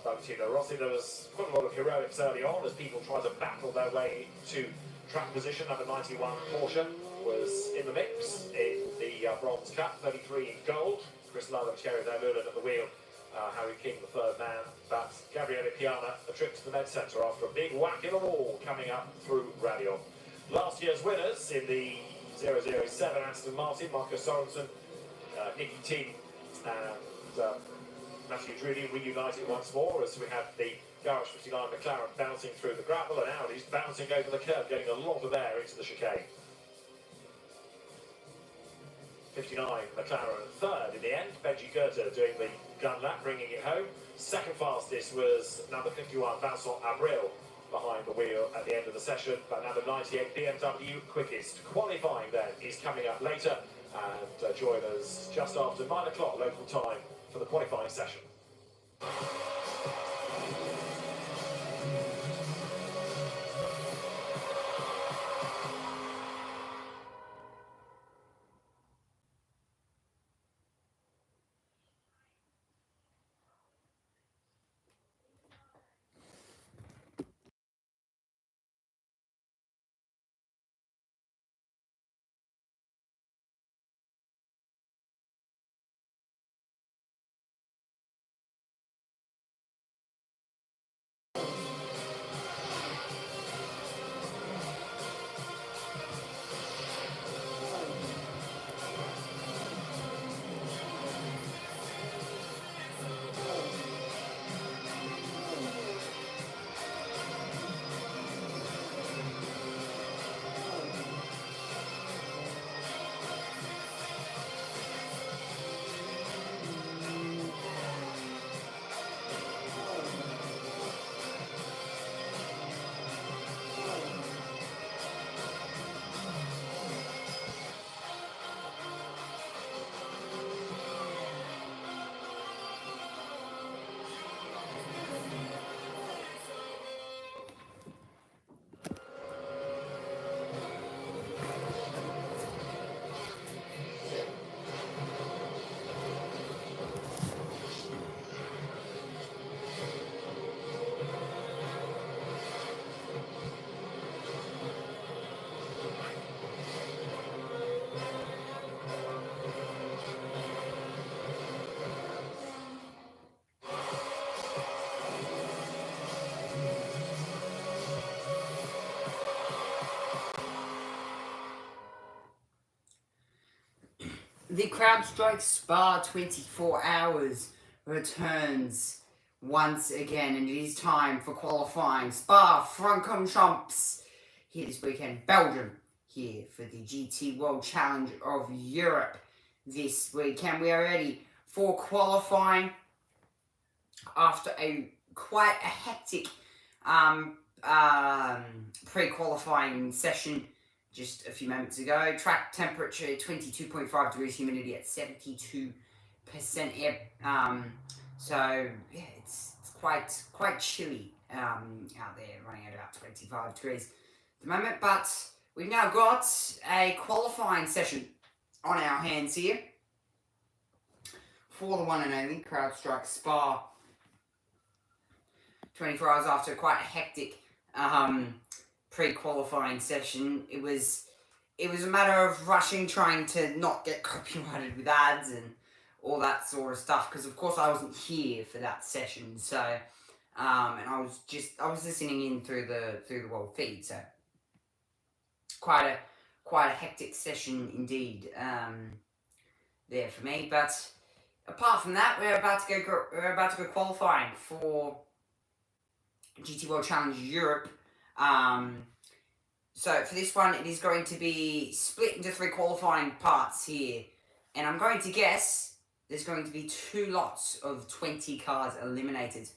Valentino Rossi. There was quite a lot of heroics early on as people tried to battle their way to track position. Number 91 Porsche was in the mix in the Bronze Cup, 33 in gold. Chris Love and Thierry Vermeulen at the wheel. Harry King, the third man, but Gabriele Piana, a trip to the Med Centre after a big whack in the wall coming up through Radion. Last year's winners in the 007 Aston Martin, Marco Sorensen, Nicky T and Matthew Drudy reunited once more as we had the Garage 59 McLaren bouncing through the gravel, and Audi's bouncing over the curb, getting a lot of air into the chicane. 59 McLaren third in the end. Benji Goethe doing the gun lap, bringing it home. Second fastest was number 51 Vincent Abril behind the wheel at the end of the session, but number 98 BMW quickest. Qualifying then is coming up later, and join us just after 9 o'clock local time for the qualifying session. The Crowdstrike Spa 24 Hours returns once again, and it is time for qualifying. Spa-Francorchamps here this weekend. Belgium here for the GT World Challenge of Europe this weekend. We are ready for qualifying after quite a hectic pre-qualifying session just a few moments ago. Track temperature 22.5 degrees, humidity at 72% air. So yeah, it's quite chilly out there running at about 25 degrees at the moment. But we've now got a qualifying session on our hands here for the one and only Crowdstrike Spa. 24 hours after quite a hectic pre-qualifying session, it was a matter of rushing, trying to not get copyrighted with ads and all that sort of stuff, because of course I wasn't here for that session, so and I was listening in through the world feed, so quite a hectic session indeed there for me. But apart from that, we're about to go qualifying for GT World Challenge Europe. So for this one, it is going to be split into 3 qualifying parts here, and I'm going to guess there's going to be 2 lots of 20 cars eliminated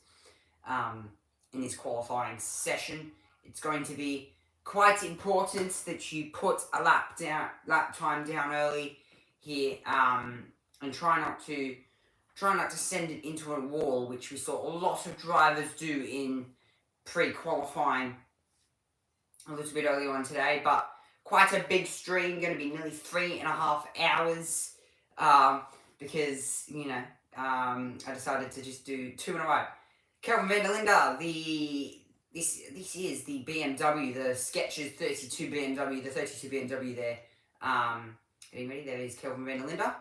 in this qualifying session. It's going to be quite important that you put a lap time down early here, and try not to send it into a wall, which we saw a lot of drivers do in pre-qualifying a little bit earlier on today. But quite a big stream, going to be nearly 3.5 hours, because, you know, I decided to just do 2 in a row. Kelvin van der Linde, this is the BMW, the Skechers 32 BMW, the 32 BMW there. Getting ready, there is Kelvin van der Linde,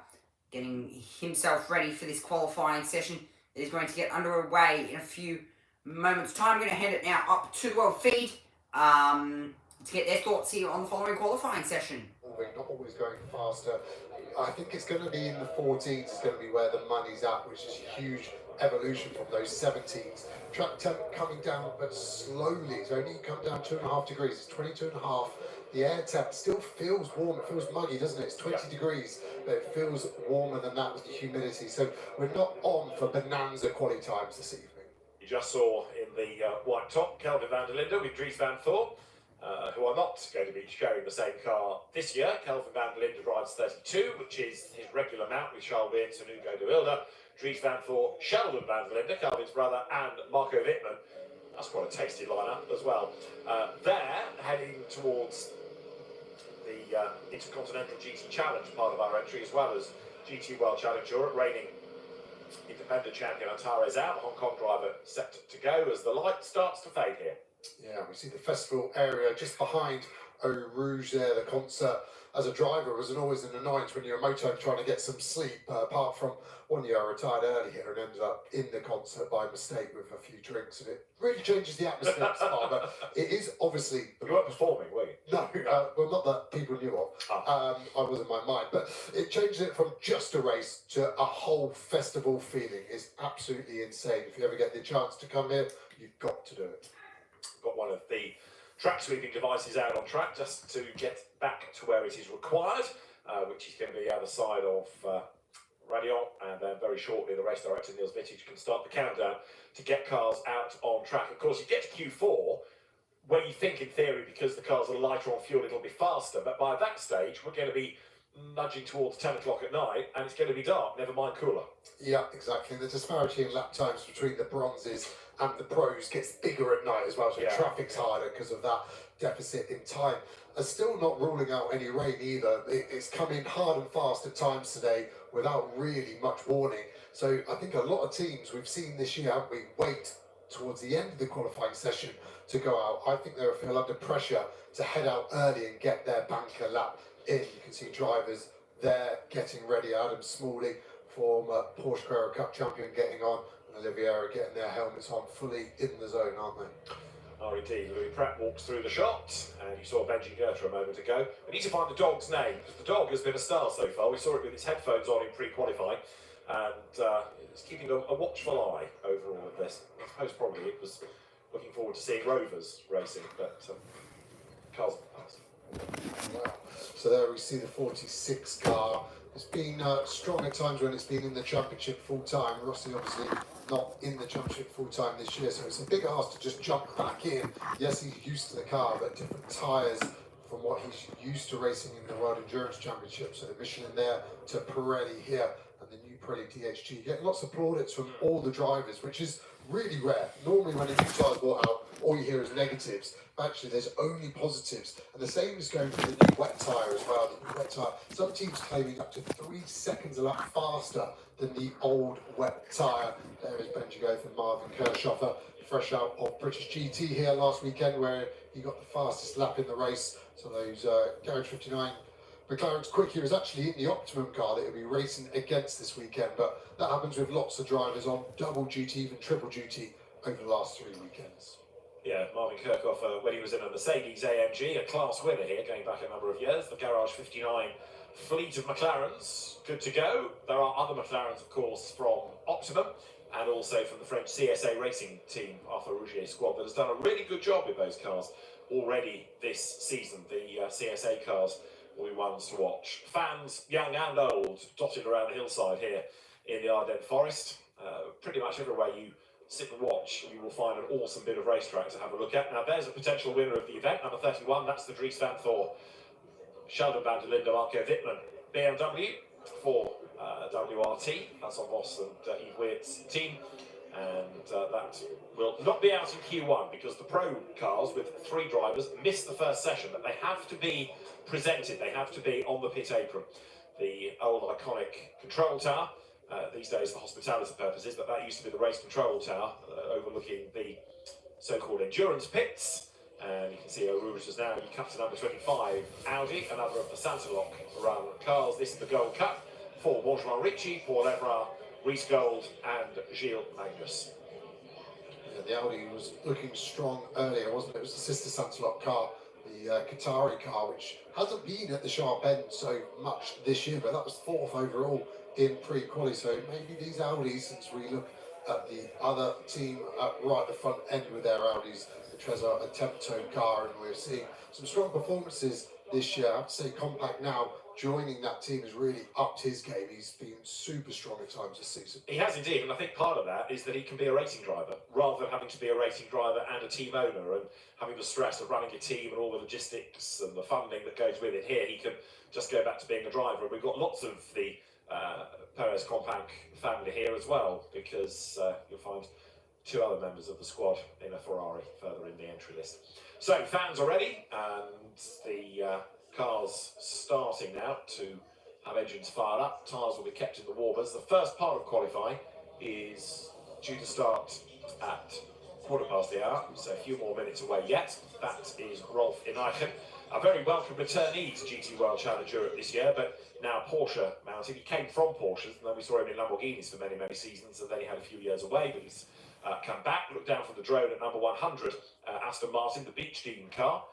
getting himself ready for this qualifying session that is going to get underway in a few moments' time. I'm going to hand it now up to the world feed to get their thoughts here on the following qualifying session. We're not always going faster. I think it's going to be in the 14s, it's going to be where the money's at, which is a huge evolution from those 17s. Track temp coming down, but slowly. It's only come down 2.5 degrees. It's 22.5. The air temp still feels warm. It feels muggy, doesn't it? It's 20 degrees, but it feels warmer than that with the humidity. So we're not on for bonanza quality times this evening. You just saw in the white top Kelvin van der Linde with Dries van Thor, who are not going to be sharing the same car this year. Kelvin van der Linde drives 32, which is his regular mount with Charles Weerts and Hugo de Wilde. Dries van Thor, Sheldon van der Linde, Kelvin's brother, and Marco Wittmann. That's quite a tasty lineup as well. They're heading towards the Intercontinental GT Challenge, part of our entry, as well as GT World Challenge Europe. Reigning independent champion Antares out, the Hong Kong driver set to go as the light starts to fade here. Yeah, we see the festival area just behind Eau Rouge there. The concert as a driver was always an annoyance when you're a motorhome trying to get some sleep, apart from one year I retired early here and ended up in the concert by mistake with a few drinks, and it really changes the atmosphere at Spa. But it is obviously... You weren't performing, were you? No, well, not that people knew of. I was in my mind, but it changes it from just a race to a whole festival feeling. It's absolutely insane. If you ever get the chance to come here, you've got to do it. Got one of the track sweeping devices out on track just to get back to where it is required, which is going to be the other side of Radion, and then very shortly the race director Niels Vittage can start the countdown to get cars out on track. Of course, you get to Q4 where you think in theory because the cars are lighter on fuel it'll be faster, but by that stage we're going to be nudging towards 10 o'clock at night and it's going to be dark, never mind cooler. Yeah, exactly. The disparity in lap times between the bronzes and the pros gets bigger at night as well, so traffic's harder because of that deficit in time. Still not ruling out any rain either. It's come in hard and fast at times today without really much warning. So I think a lot of teams we've seen this year, haven't we, wait towards the end of the qualifying session to go out. I think they'll feel under pressure to head out early and get their banker lap in. You can see drivers there getting ready. Adam Smalley, former Porsche Carrera Cup champion, getting on, and Oliveira getting their helmets on, fully in the zone, aren't they? Oh, indeed. Louis Pratt walks through the shot, and you saw Benji Goethe a moment ago. We need to find the dog's name, because the dog has been a star so far. We saw it with its headphones on in pre-qualifying, and it's keeping a watchful eye over all of this. I suppose probably it was looking forward to seeing Rovers racing, but cars passed. Wow. So there we see the 46 car. It's been strong at times when it's been in the championship full time. Rossi obviously not in the championship full time this year, so it's a big ask to just jump back in. Yes, he's used to the car, but different tyres from what he's used to racing in the World Endurance Championship. So the Michelin there to Pirelli here and the new Pirelli DHG. Getting lots of plaudits from all the drivers, which is really rare. Normally when a new tyre is brought out, all you hear is negatives. Actually, there's only positives. And the same is going for the new wet tyre as well. The new wet tyre, some teams claiming up to 3 seconds a lap faster than the old wet tyre. There is Benji Goth and Marvin Kirchhoffer, fresh out of British GT here last weekend, where he got the fastest lap in the race. So those Garage 59 McLaren's quick here is actually in the Optimum car that he'll be racing against this weekend. But that happens with lots of drivers on double duty, even triple duty, over the last 3 weekends. Yeah, Marvin Kirchhoff, when he was in a Mercedes AMG, a class winner here, going back a number of years. The Garage 59 fleet of McLarens, good to go. There are other McLarens, of course, from Optimum, and also from the French CSA racing team, Arthur Rougier squad, that has done a really good job with those cars already this season. The CSA cars will be ones to watch. Fans, young and old, dotted around the hillside here in the Ardennes Forest. Pretty much everywhere you sit and watch, you will find an awesome bit of racetrack to have a look at. Now there's a potential winner of the event, number 31, that's the Dries Van Thor, Sheldon van der Linde, Marco Wittmann, BMW for WRT, that's on Voss and Yves Weirt's team. And that will not be out in Q1 because the pro cars with 3 drivers missed the first session, but they have to be presented, they have to be on the pit apron. The old iconic control tower, these days for hospitality purposes, but that used to be the race control tower overlooking the so-called endurance pits. And you can see Rouge is now, you cut to number 25, Audi, another of the Santa-Lock run cars. This is the Gold Cup for Benjamin Ritchie, Paul Evrard, Reece Gold and Gilles Magnus. Yeah, the Audi was looking strong earlier, wasn't it? It was the sister Santa-Lock car, the Qatari car, which hasn't been at the sharp end so much this year, but that was 4th overall in pre-quali. So maybe these Audis, since we look at the other team right at the front end with their Audis, the Trezor, a temp-tone car, and we're seeing some strong performances this year. I have to say, Compact now joining that team has really upped his game. He's been super strong at times this season. He has indeed, and I think part of that is that he can be a racing driver, rather than having to be a racing driver and a team owner, and having the stress of running a team and all the logistics and the funding that goes with it. Here, he can just go back to being a driver. And we've got lots of the Perez Compact family here as well, because you'll find 2 other members of the squad in a Ferrari further in the entry list. So, fans are ready, and the cars starting now to have engines fired up. Tyres will be kept in the warmers. The first part of qualifying is due to start at 1/4 the hour, so a few more minutes away yet. That is Rolf Ineichen, a very welcome returnee to GT World Challenge Europe this year, but now Porsche mounted. He came from Porsches, and then we saw him in Lamborghinis for many, many seasons, and then he had a few years away, but he's come back. Look down from the drone at number 100, Aston Martin, the Beach Team car,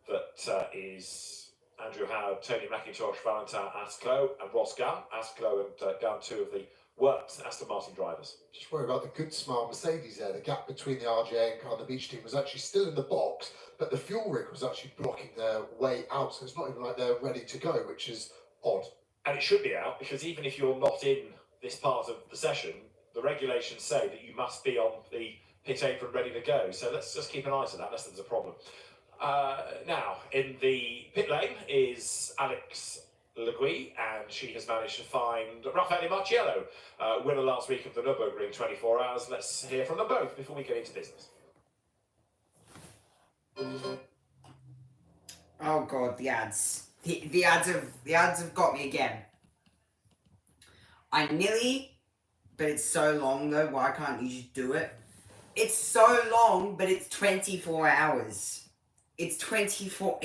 that is Andrew Howard, Tony McIntosh, Valentin Asclo and Ross Gunn. Asclo and Gunn, 2 of the worst Aston Martin drivers. Just worry about the good smile Mercedes there. The gap between the RGA car and the Beach Team was actually still in the box, but the fuel rig was actually blocking their way out, so it's not even like they're ready to go, which is odd. And it should be out, because even if you're not in this part of the session, the regulations say that you must be on the pit apron ready to go. So let's just keep an eye to that unless there's a problem. Now, in the pit lane is Alex Legui, and she has managed to find Raffaele Marciello, winner last week of the Nürburgring 24 Hours. Let's hear from them both before we get into business. Oh god, the ads. The ads have got me again. I nearly, but it's so long though, why can't you just do it? It's so long, but it's 24 hours. It's 24...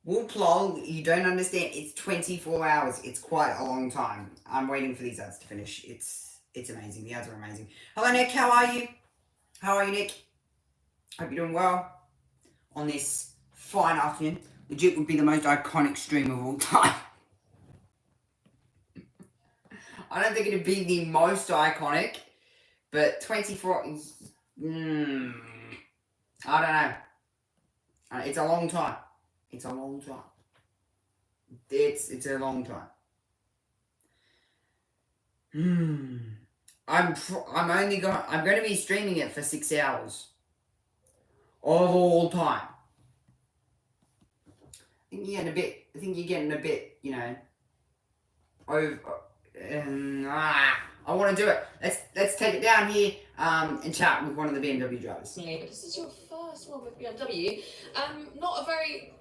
Whooplol, you don't understand. It's 24 hours. It's quite a long time. I'm waiting for these ads to finish. It's amazing. The ads are amazing. Hello, Nick. How are you? How are you, Nick? Hope you're doing well on this fine afternoon. Legit would be the most iconic stream of all time. I don't think it'd be the most iconic, but 24 is... I don't know. It's a long time. It's a long time. It's a long time. I'm going to be streaming it for 6 hours of all time. I think you're getting a bit, you know, I want to do it. Let's take it down here and chat with one of the BMW drivers. But this is your first one with BMW. Not a very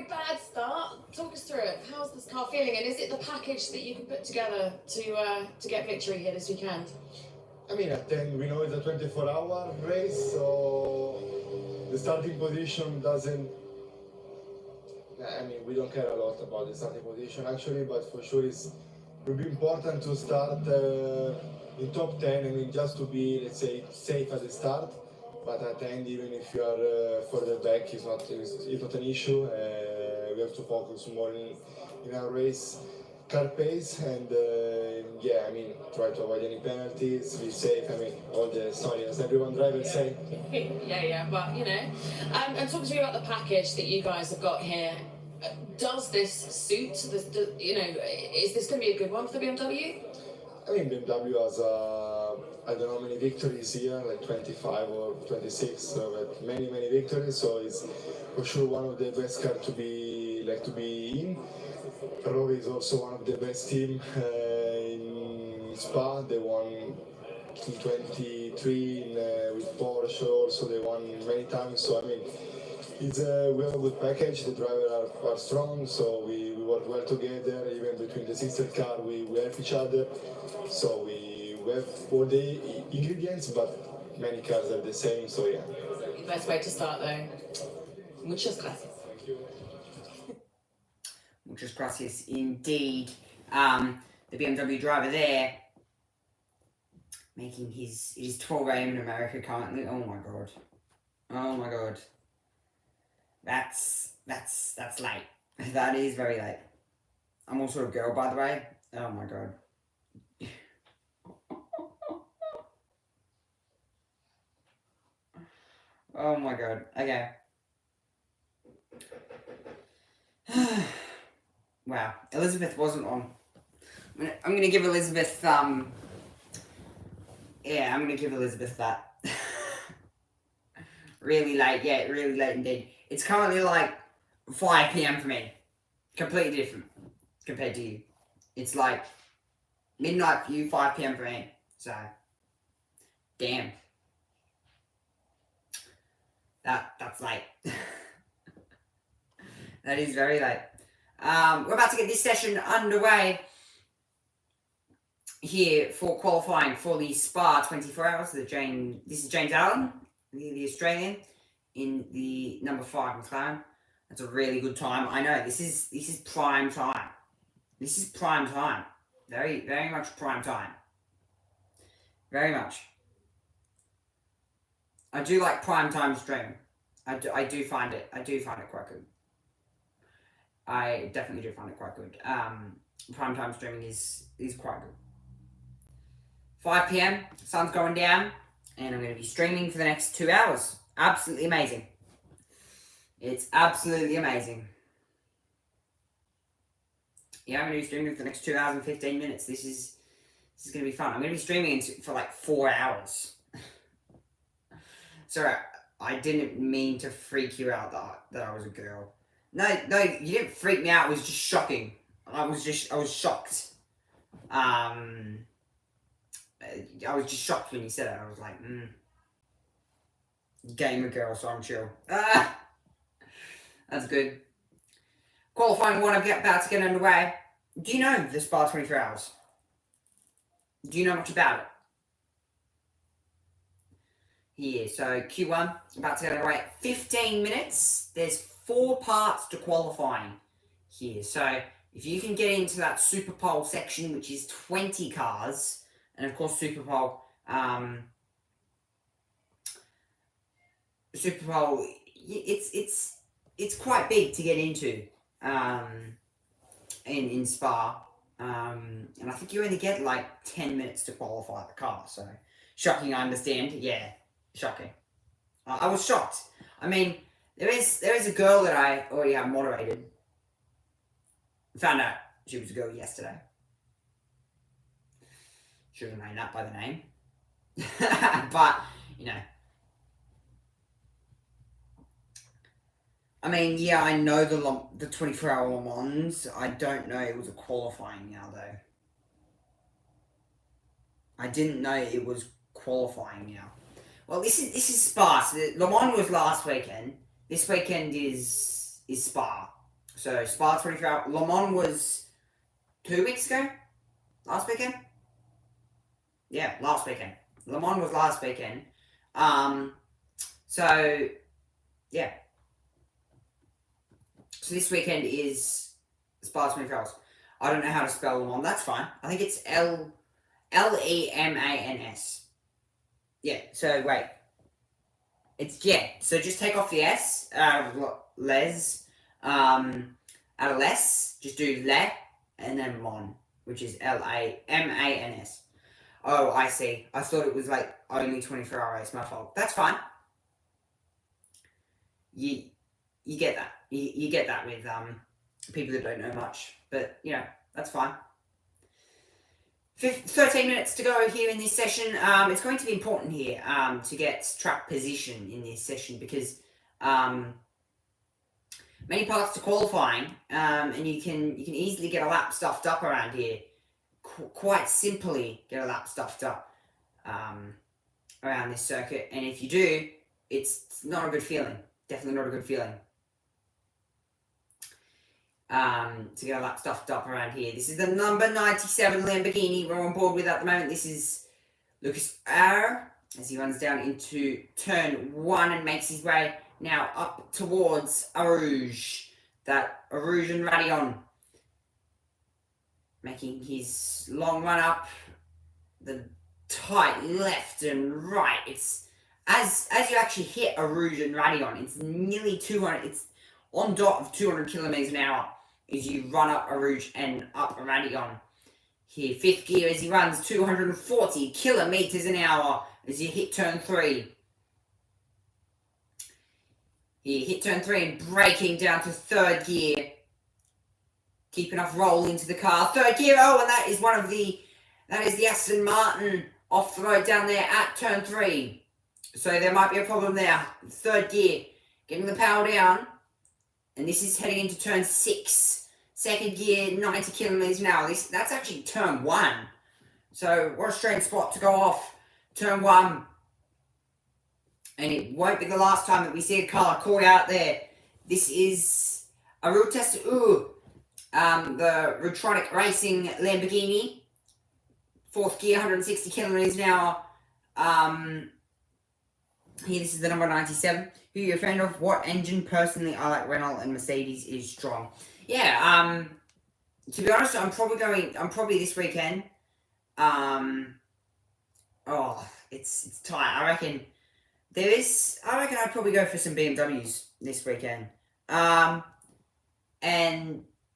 bad start. Talk us through it. How's this car feeling, and is it the package that you can put together to get victory here this weekend? I mean, at 10, we know it's a 24-hour race, so the starting position doesn't. I mean, we don't care a lot about the starting position actually, but for sure it will be important to start in top 10. I mean, just to be, let's say, safe at the start. But at the end, even if you are further back, it's not an issue. We have to focus more in our race car pace and yeah, I mean, try to avoid any penalties, be safe. I mean, all the story as everyone drivers say. Yeah, but you know, and talk to me about the package that you guys have got here. Does this suit? You know, is this going to be a good one for the BMW? I mean, BMW has I don't know how many victories here, like 25 or 26, so many victories. So it's for sure one of the best cars to be in. Ferrari is also one of the best team in Spa. They won in 23 with Porsche. Also, they won many times. So I mean, we have a good package. The drivers are strong, so we work well together. Even between the sister car, we help each other. So we have all the ingredients, but many cars are the same. So yeah. Best way to start though. Muchas gracias. Thank you. Muchas gracias indeed. The BMW driver there making his 12 AM in America currently. Oh my god. Oh my god. That's late. That is very late. I'm also a girl, by the way. Oh my god. Oh my god. Okay. Wow. Elizabeth wasn't on. I'm gonna give Elizabeth, yeah, I'm gonna give Elizabeth that. Really late, yeah, really late indeed. It's currently like 5 PM for me. Completely different compared to you. It's like midnight for you, 5 PM for me. So, damn. That's late. That is very late. We're about to get this session underway here for qualifying for the Spa 24 hours. This is James Allen, the Australian, in the number 5 McLaren. That's a really good time. I know this is prime time. This is prime time. Very, very much prime time. Very much. I do like prime time streaming. I do find it quite good. I definitely do find it quite good. Prime time streaming is quite good. 5 PM, sun's going down, and I'm going to be streaming for the next 2 hours. Absolutely amazing. It's absolutely amazing. Yeah, I'm going to be streaming for the next 2 hours and 15 minutes. This is going to be fun. I'm going to be streaming for like 4 hours. Sorry, I didn't mean to freak you out that I was a girl. No, you didn't freak me out. It was just shocking. I was shocked. I was just shocked when you said it. I was like, gamer girl, so I'm chill. That's good. Qualifying one, I'm about to get underway. Do you know the Spa 24 hours? Do you know much about it? Here, so Q1, about to get underway. 15 minutes. There's 4 parts to qualifying here. So if you can get into that Super Pole section, which is 20 cars, and of course Super Pole, it's quite big to get into in Spa, and I think you only get like 10 minutes to qualify the car. So shocking, I understand. Yeah, shocking. I was shocked. I mean, there is a girl that I already have moderated. Found out she was a girl yesterday. Should have known that by the name. But, you know. I mean, yeah, I know the 24-hour Le Mans. I don't know it was a qualifying now, though. I didn't know it was qualifying now. Well, this is Spa. So Le Mans was last weekend. This weekend is Spa. So Spa 24-hour. Le Mans was 2 weeks ago? Last weekend? Yeah, last weekend. Le Mans was last weekend. So, yeah. So this weekend is Spa 24 hours. I don't know how to spell Le Mans. That's fine. I think it's Lemans. Yeah, so wait. So just take off the S out of les. Out of less, just do le, and then mon, which is Lamans. Oh, I see. I thought it was like only 24 hours. My fault. That's fine. You get that. You get that with people that don't know much. But, you know, that's fine. 13 minutes to go here in this session. It's going to be important here to get track position in this session because many parts to qualifying, and you can easily get a lap stuffed up around here. Quite simply get a lap stuffed up around this circuit, and if you do, it's not a good feeling. Definitely not a good feeling. To get a lap stuffed up around here. This is the number 97 Lamborghini we're on board with at the moment. This is Lucas R. as he runs down into turn 1 and makes his way now up towards Arouge. That Arouge and Radion. Making his long run up. The tight left and right. It's as you actually hit Arouge and Radion, it's nearly 200. It's on dot of 200 kilometers an hour as you run up Arouge and up Radion. Here, 5th gear as he runs 240 kilometers an hour as you hit turn 3. Here, hit turn 3 and braking down to 3rd gear. Keep enough roll into the car. 3rd gear, oh, and that is the Aston Martin off the road down there at turn 3. So there might be a problem there. 3rd gear, getting the power down. And this is heading into turn 6. 2nd gear, 90 kilometers an hour. That's actually turn 1. So what a strange spot to go off. Turn 1. And it won't be the last time that we see a car caught out there. This is a real test. The Crowdstrike Racing Lamborghini. 4th gear, 160 kilometers an hour. Here, this is the number 97. Who you're a fan of? What engine? Personally, I like Renault and Mercedes is strong. Yeah, to be honest, I'm probably this weekend. It's tight. I reckon I'd probably go for some BMWs this weekend. And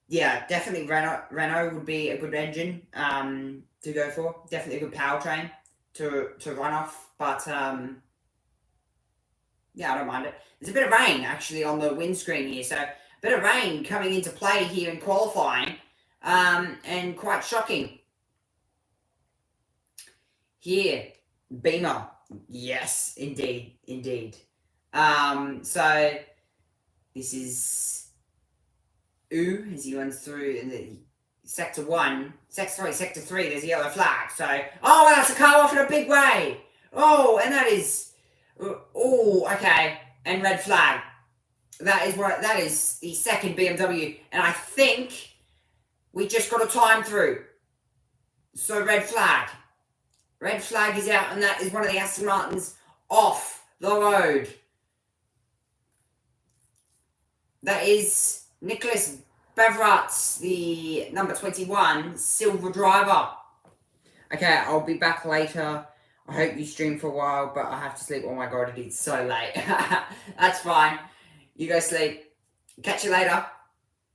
yeah, definitely Renault would be a good engine to go for. Definitely a good powertrain to run off. But yeah, I don't mind it. There's a bit of rain actually on the windscreen here, so a bit of rain coming into play here in qualifying, and quite shocking. Here, Beamer, yes, indeed. So this is as he runs through in the sector 1, sector 3. There's a yellow flag. So that's a car off in a big way. Oh, and that is. Oh, okay. And red flag. That is the 2nd BMW. And I think we just got a time through. So red flag. Red flag is out, and that is one of the Aston Martins off the road. That is Nicholas Bevrats, the number 21 silver driver. Okay, I'll be back later. I hope you stream for a while, but I have to sleep. Oh my god, it is so late. That's fine. You go sleep. Catch you later.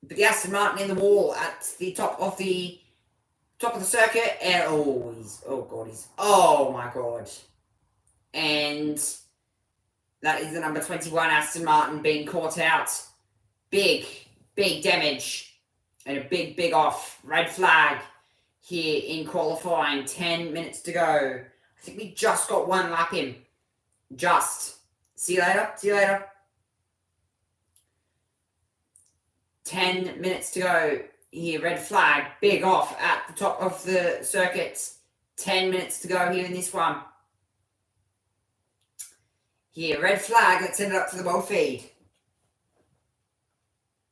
But the Aston Martin in the wall at the top of the circuit. And oh my god. And that is the number 21 Aston Martin being caught out. Big damage. And a big off. Red flag here in qualifying. 10 minutes to go. I think we just got 1 lap in. Just. See you later. 10 minutes to go. Here, red flag, big off at the top of the circuit. 10 minutes to go here in this one. Here, red flag, let's send it up to the world feed.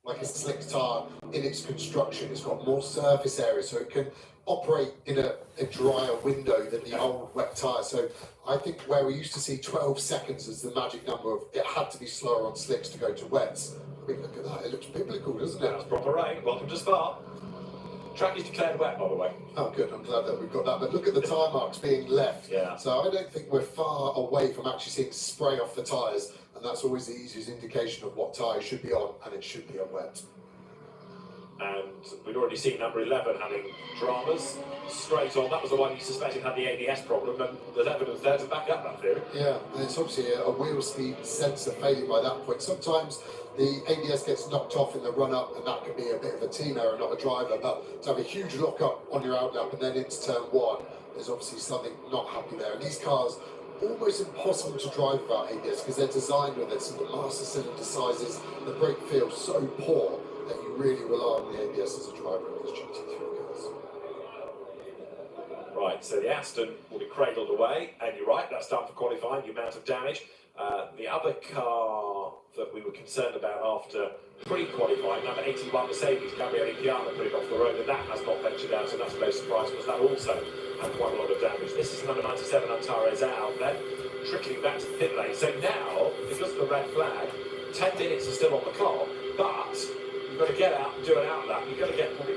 Like a slick tyre in its construction, it's got more surface area, so it can operate in a drier window than the old wet tyre. So I think where we used to see 12 seconds as the magic number of it had to be slower on slicks to go to wets. I mean, look at that, it looks biblical, doesn't it? That's proper rain. Welcome to Spa. Track is declared wet, by the way. Oh, good. I'm glad that we've got that. But look at the tyre marks being left. Yeah. So I don't think we're far away from actually seeing spray off the tyres, and that's always the easiest indication of what tyre should be on, and it should be on wet. And we'd already seen number 11 having dramas straight on. That was the one you suspected had the ABS problem, and there's evidence there to back up that theory. Yeah, and it's obviously a wheel speed sensor failing by that point. Sometimes the ABS gets knocked off in the run-up, and that can be a bit of a team error, not a driver. But to have a huge lock-up on your outlap and then into turn one, there's obviously something not happy there. And these cars, almost impossible to drive without ABS because they're designed with it. So the master cylinder sizes, the brake feel so poor that you really rely on the ABS as a driver in these GT3 cars. Right, so the Aston will be cradled away, and you're right, that's done for qualifying, the amount of damage. The other car that we were concerned about after pre-qualifying, number 81 Mercedes, Gabriele Piana, put it off the road, and that has not ventured out, so that's no surprise because that also had quite a lot of damage. This is number 97 Antares out then, trickling back to the pit lane. So now, because of the red flag, 10 minutes are still on the clock, but you've got to get out and do an outlap. You've got to get probably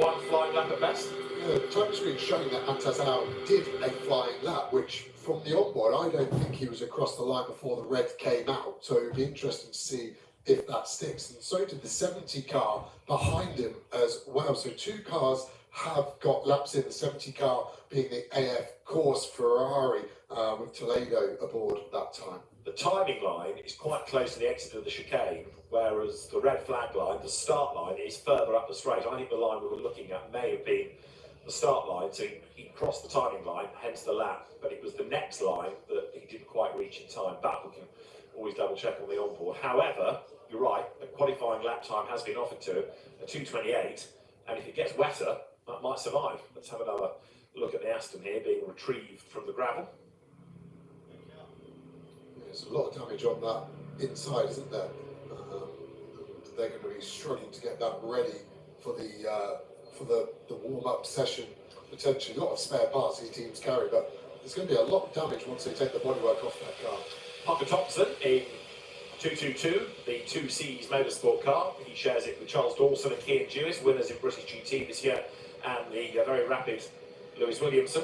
one flying lap at best. Yeah, the time screen showing that Antares did a flying lap, which from the onboard, I don't think he was across the line before the red came out. So it would be interesting to see if that sticks. And so did the 70 car behind him as well. So two cars have got laps in, the 70 car being the AF course Ferrari with Toledo aboard that time. The timing line is quite close to the exit of the chicane, whereas the red flag line, the start line, is further up the straight. I think the line we were looking at may have been the start line, so he crossed the timing line, hence the lap, but it was the next line that he didn't quite reach in time. But we can always double check on the onboard. However, you're right, a qualifying lap time has been offered to him, a 2:28, and if it gets wetter, that might survive. Let's have another look at the Aston here being retrieved from the gravel. There's a lot of damage on that inside, isn't there? They're going to be struggling to get that ready for the warm-up session. Potentially a lot of spare parts these teams carry, but there's going to be a lot of damage once they take the bodywork off that car. Parker Thompson in 222, the 2Cs Motorsport car. He shares it with Charles Dawson and Kean Jewis, winners in British GT this year, and the very rapid Lewis Williamson.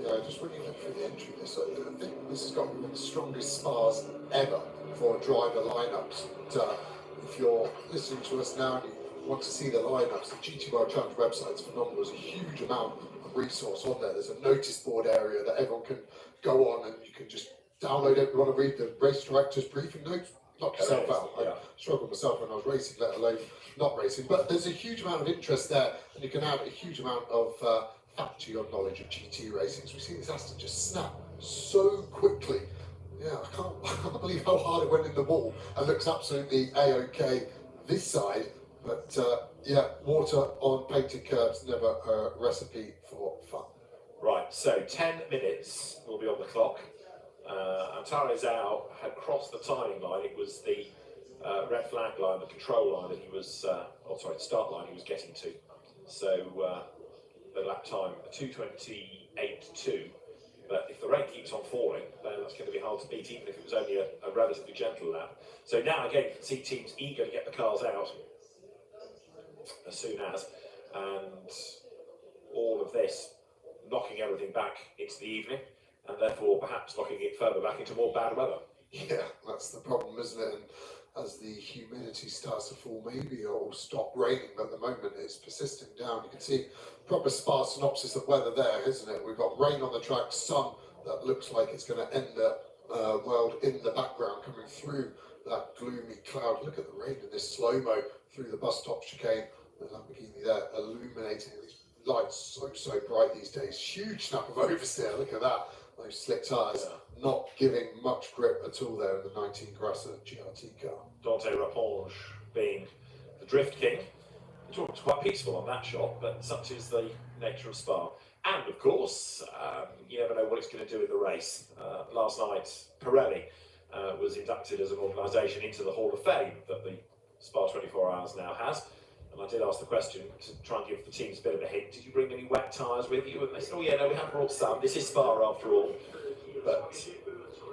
Yeah, just when you look through the entry list, I think this has got to be one of the strongest Spas ever for driver lineups. But, if you're listening to us now and you want to see the lineups, the GT World Challenge website is phenomenal. There's a huge amount of resource on there. There's a notice board area that everyone can go on and you can just download it. If you want to read the race director's briefing notes, knock yourself out. I struggled myself when I was racing, let alone not racing. But there's a huge amount of interest there, and you can add a huge amount of fact to your knowledge of GT racing. So we see this Aston just snap so quickly. Yeah, I can't believe how hard it went in the wall and looks absolutely A-OK this side. But yeah, water on painted curbs, never a recipe for fun. Right, so 10 minutes will be on the clock. Antares had crossed the timing line. It was the red flag line, the control line that he was, the start line he was getting to. So the lap time, 2:28.2. But if the rain keeps on falling, then that's going to be hard to beat, even if it was only a relatively gentle lap. So now again, you can see teams eager to get the cars out as soon as, and all of this knocking everything back into the evening, and therefore perhaps knocking it further back into more bad weather. Yeah, that's the problem, isn't it? And as the humidity starts to fall, maybe it'll stop raining, but at the moment it's persisting down. You can see proper sparse synopsis of weather there, isn't it? We've got rain on the track, sun that looks like it's going to end the world in the background, coming through that gloomy cloud. Look at the rain in this slow-mo through the bus stop chicane. The Lamborghini there illuminating these lights so bright these days. Huge snap of oversteer, look at that. those slick tyres, not giving much grip at all there in the 19 Grasser GRT car. Dante Raponge being the drift king. It looked quite peaceful on that shot, but such is the nature of Spa. And of course, you never know what it's going to do in the race. Last night, Pirelli was inducted as an organisation into the Hall of Fame that the Spa 24 Hours now has. And I did ask the question to try and give the teams a bit of a hint. Did you bring any wet tyres with you? And they said, oh yeah, no, we have brought some. This is Spa after all. But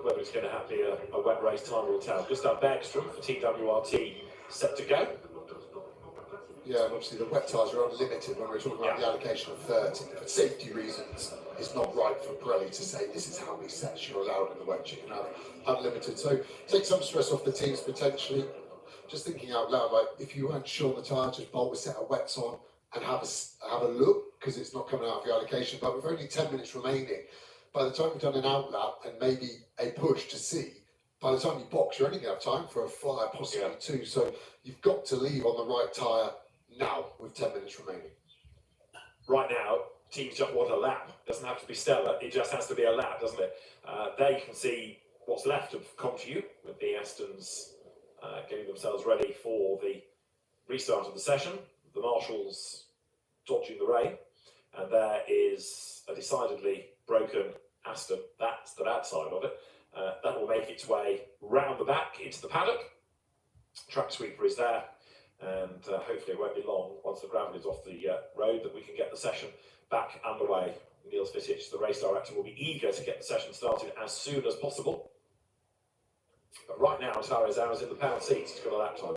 whether it's going to have to be a wet race, time will tell. Gustav Bergstrom for TWRT set to go. Yeah, and obviously the wet tyres are unlimited when we're talking about the allocation of 30. For safety reasons, it's not right for Pirelli to say this is how many sets you're allowed in the wet. You can have unlimited. So take some stress off the teams potentially. Just thinking out loud, like if you weren't sure on the tyre, just bolt a set of wets on and have a look, because it's not coming out of the allocation. But with only 10 minutes remaining, by the time we've done an out lap and maybe a push to see, by the time you box, you're only going to have time for a flyer, possibly two. So you've got to leave on the right tyre now with 10 minutes remaining. Right now, teams just want a lap. It doesn't have to be stellar, it just has to be a lap, doesn't it? There you can see what's left of ComTU with the Astons getting themselves ready for the restart of the session. The Marshals dodging the rain, and there is a decidedly broken Aston. That's the bad side of it. That will make its way round the back into the paddock. Track sweeper is there, and hopefully it won't be long once the gravel is off the road that we can get the session back underway. Niels Vitic, the race director, will be eager to get the session started as soon as possible. But right now, Tara's in the pound seats. He's got a lap time.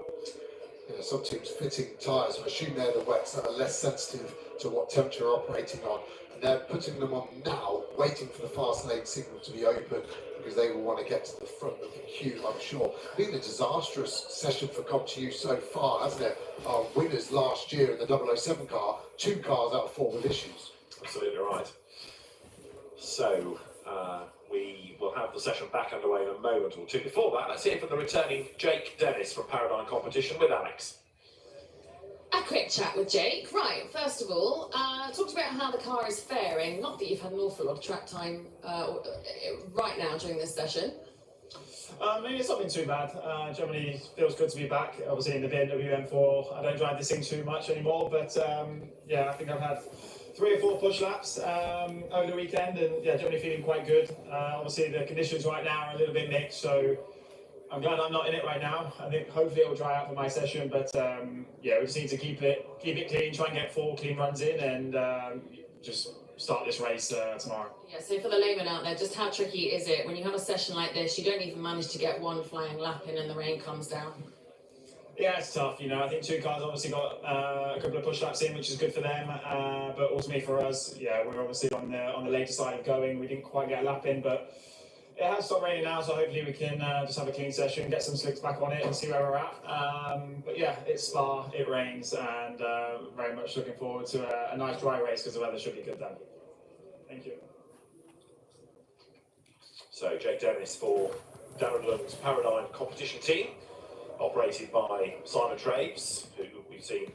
Yeah, some teams fitting tyres, I assume they're the wets that are less sensitive to what temperature are operating on. And they're putting them on now, waiting for the fast lane signal to be open, because they will want to get to the front of the queue, I'm sure. Been a disastrous session for ComTU so far, hasn't it? Our winners last year in the 007 car, 2 cars out of 4 with issues. Absolutely right. So, we will have the session back underway in a moment or two. Before that, let's hear from the returning Jake Dennis from Paradigm Competition with Alex. A quick chat with Jake. Right, first of all, talked about how the car is faring. Not that you've had an awful lot of track time right now during this session. Maybe it's not been too bad. Generally feels good to be back. Obviously in the BMW M4, I don't drive this thing too much anymore, but yeah, I think I've had 3 or 4 push laps over the weekend, and yeah, generally feeling quite good. Obviously the conditions right now are a little bit mixed, so I'm glad I'm not in it right now. I think hopefully it'll dry out for my session, but yeah, we just need to keep it clean, try and get 4 clean runs in, and just start this race tomorrow. Yeah, so for the layman out there, just how tricky is it when you have a session like this, you don't even manage to get 1 flying lap in and the rain comes down? Yeah, it's tough, you know. I think 2 cars obviously got a couple of push laps in, which is good for them. But ultimately for us, yeah, we're obviously on the later side of going. We didn't quite get a lap in, but it has stopped raining now, so hopefully we can just have a clean session, get some slicks back on it, and see where we're at. But yeah, it's Spa, it rains, and very much looking forward to a nice dry race because the weather should be good then. Thank you. So Jake Dennis for Darren Lund's Paradigm Competition team, operated by Simon Traves, who we've seen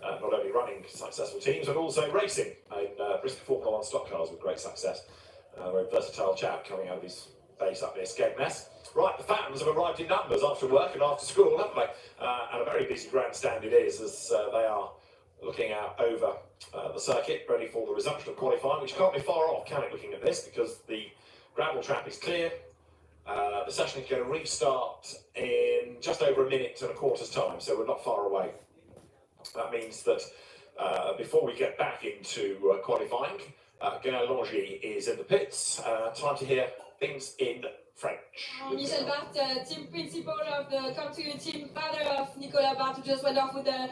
not only running successful teams, but also racing in Bristol Formula 1 stock cars with great success. A very versatile chap coming out of his base up near Skegness. Right, the fans have arrived in numbers after work and after school, haven't they? And a very busy grandstand it is, as they are looking out over the circuit, ready for the resumption of qualifying, which can't be far off, can it, looking at this, because the gravel trap is clear. The session is going to restart in just over a minute and a quarter's time, so we're not far away. That means that before we get back into qualifying, Guérin Longy is in the pits. Time to hear things in French. Michel Barth, team principal of the ComTU team, father of Nicolas Barth, who just went off with the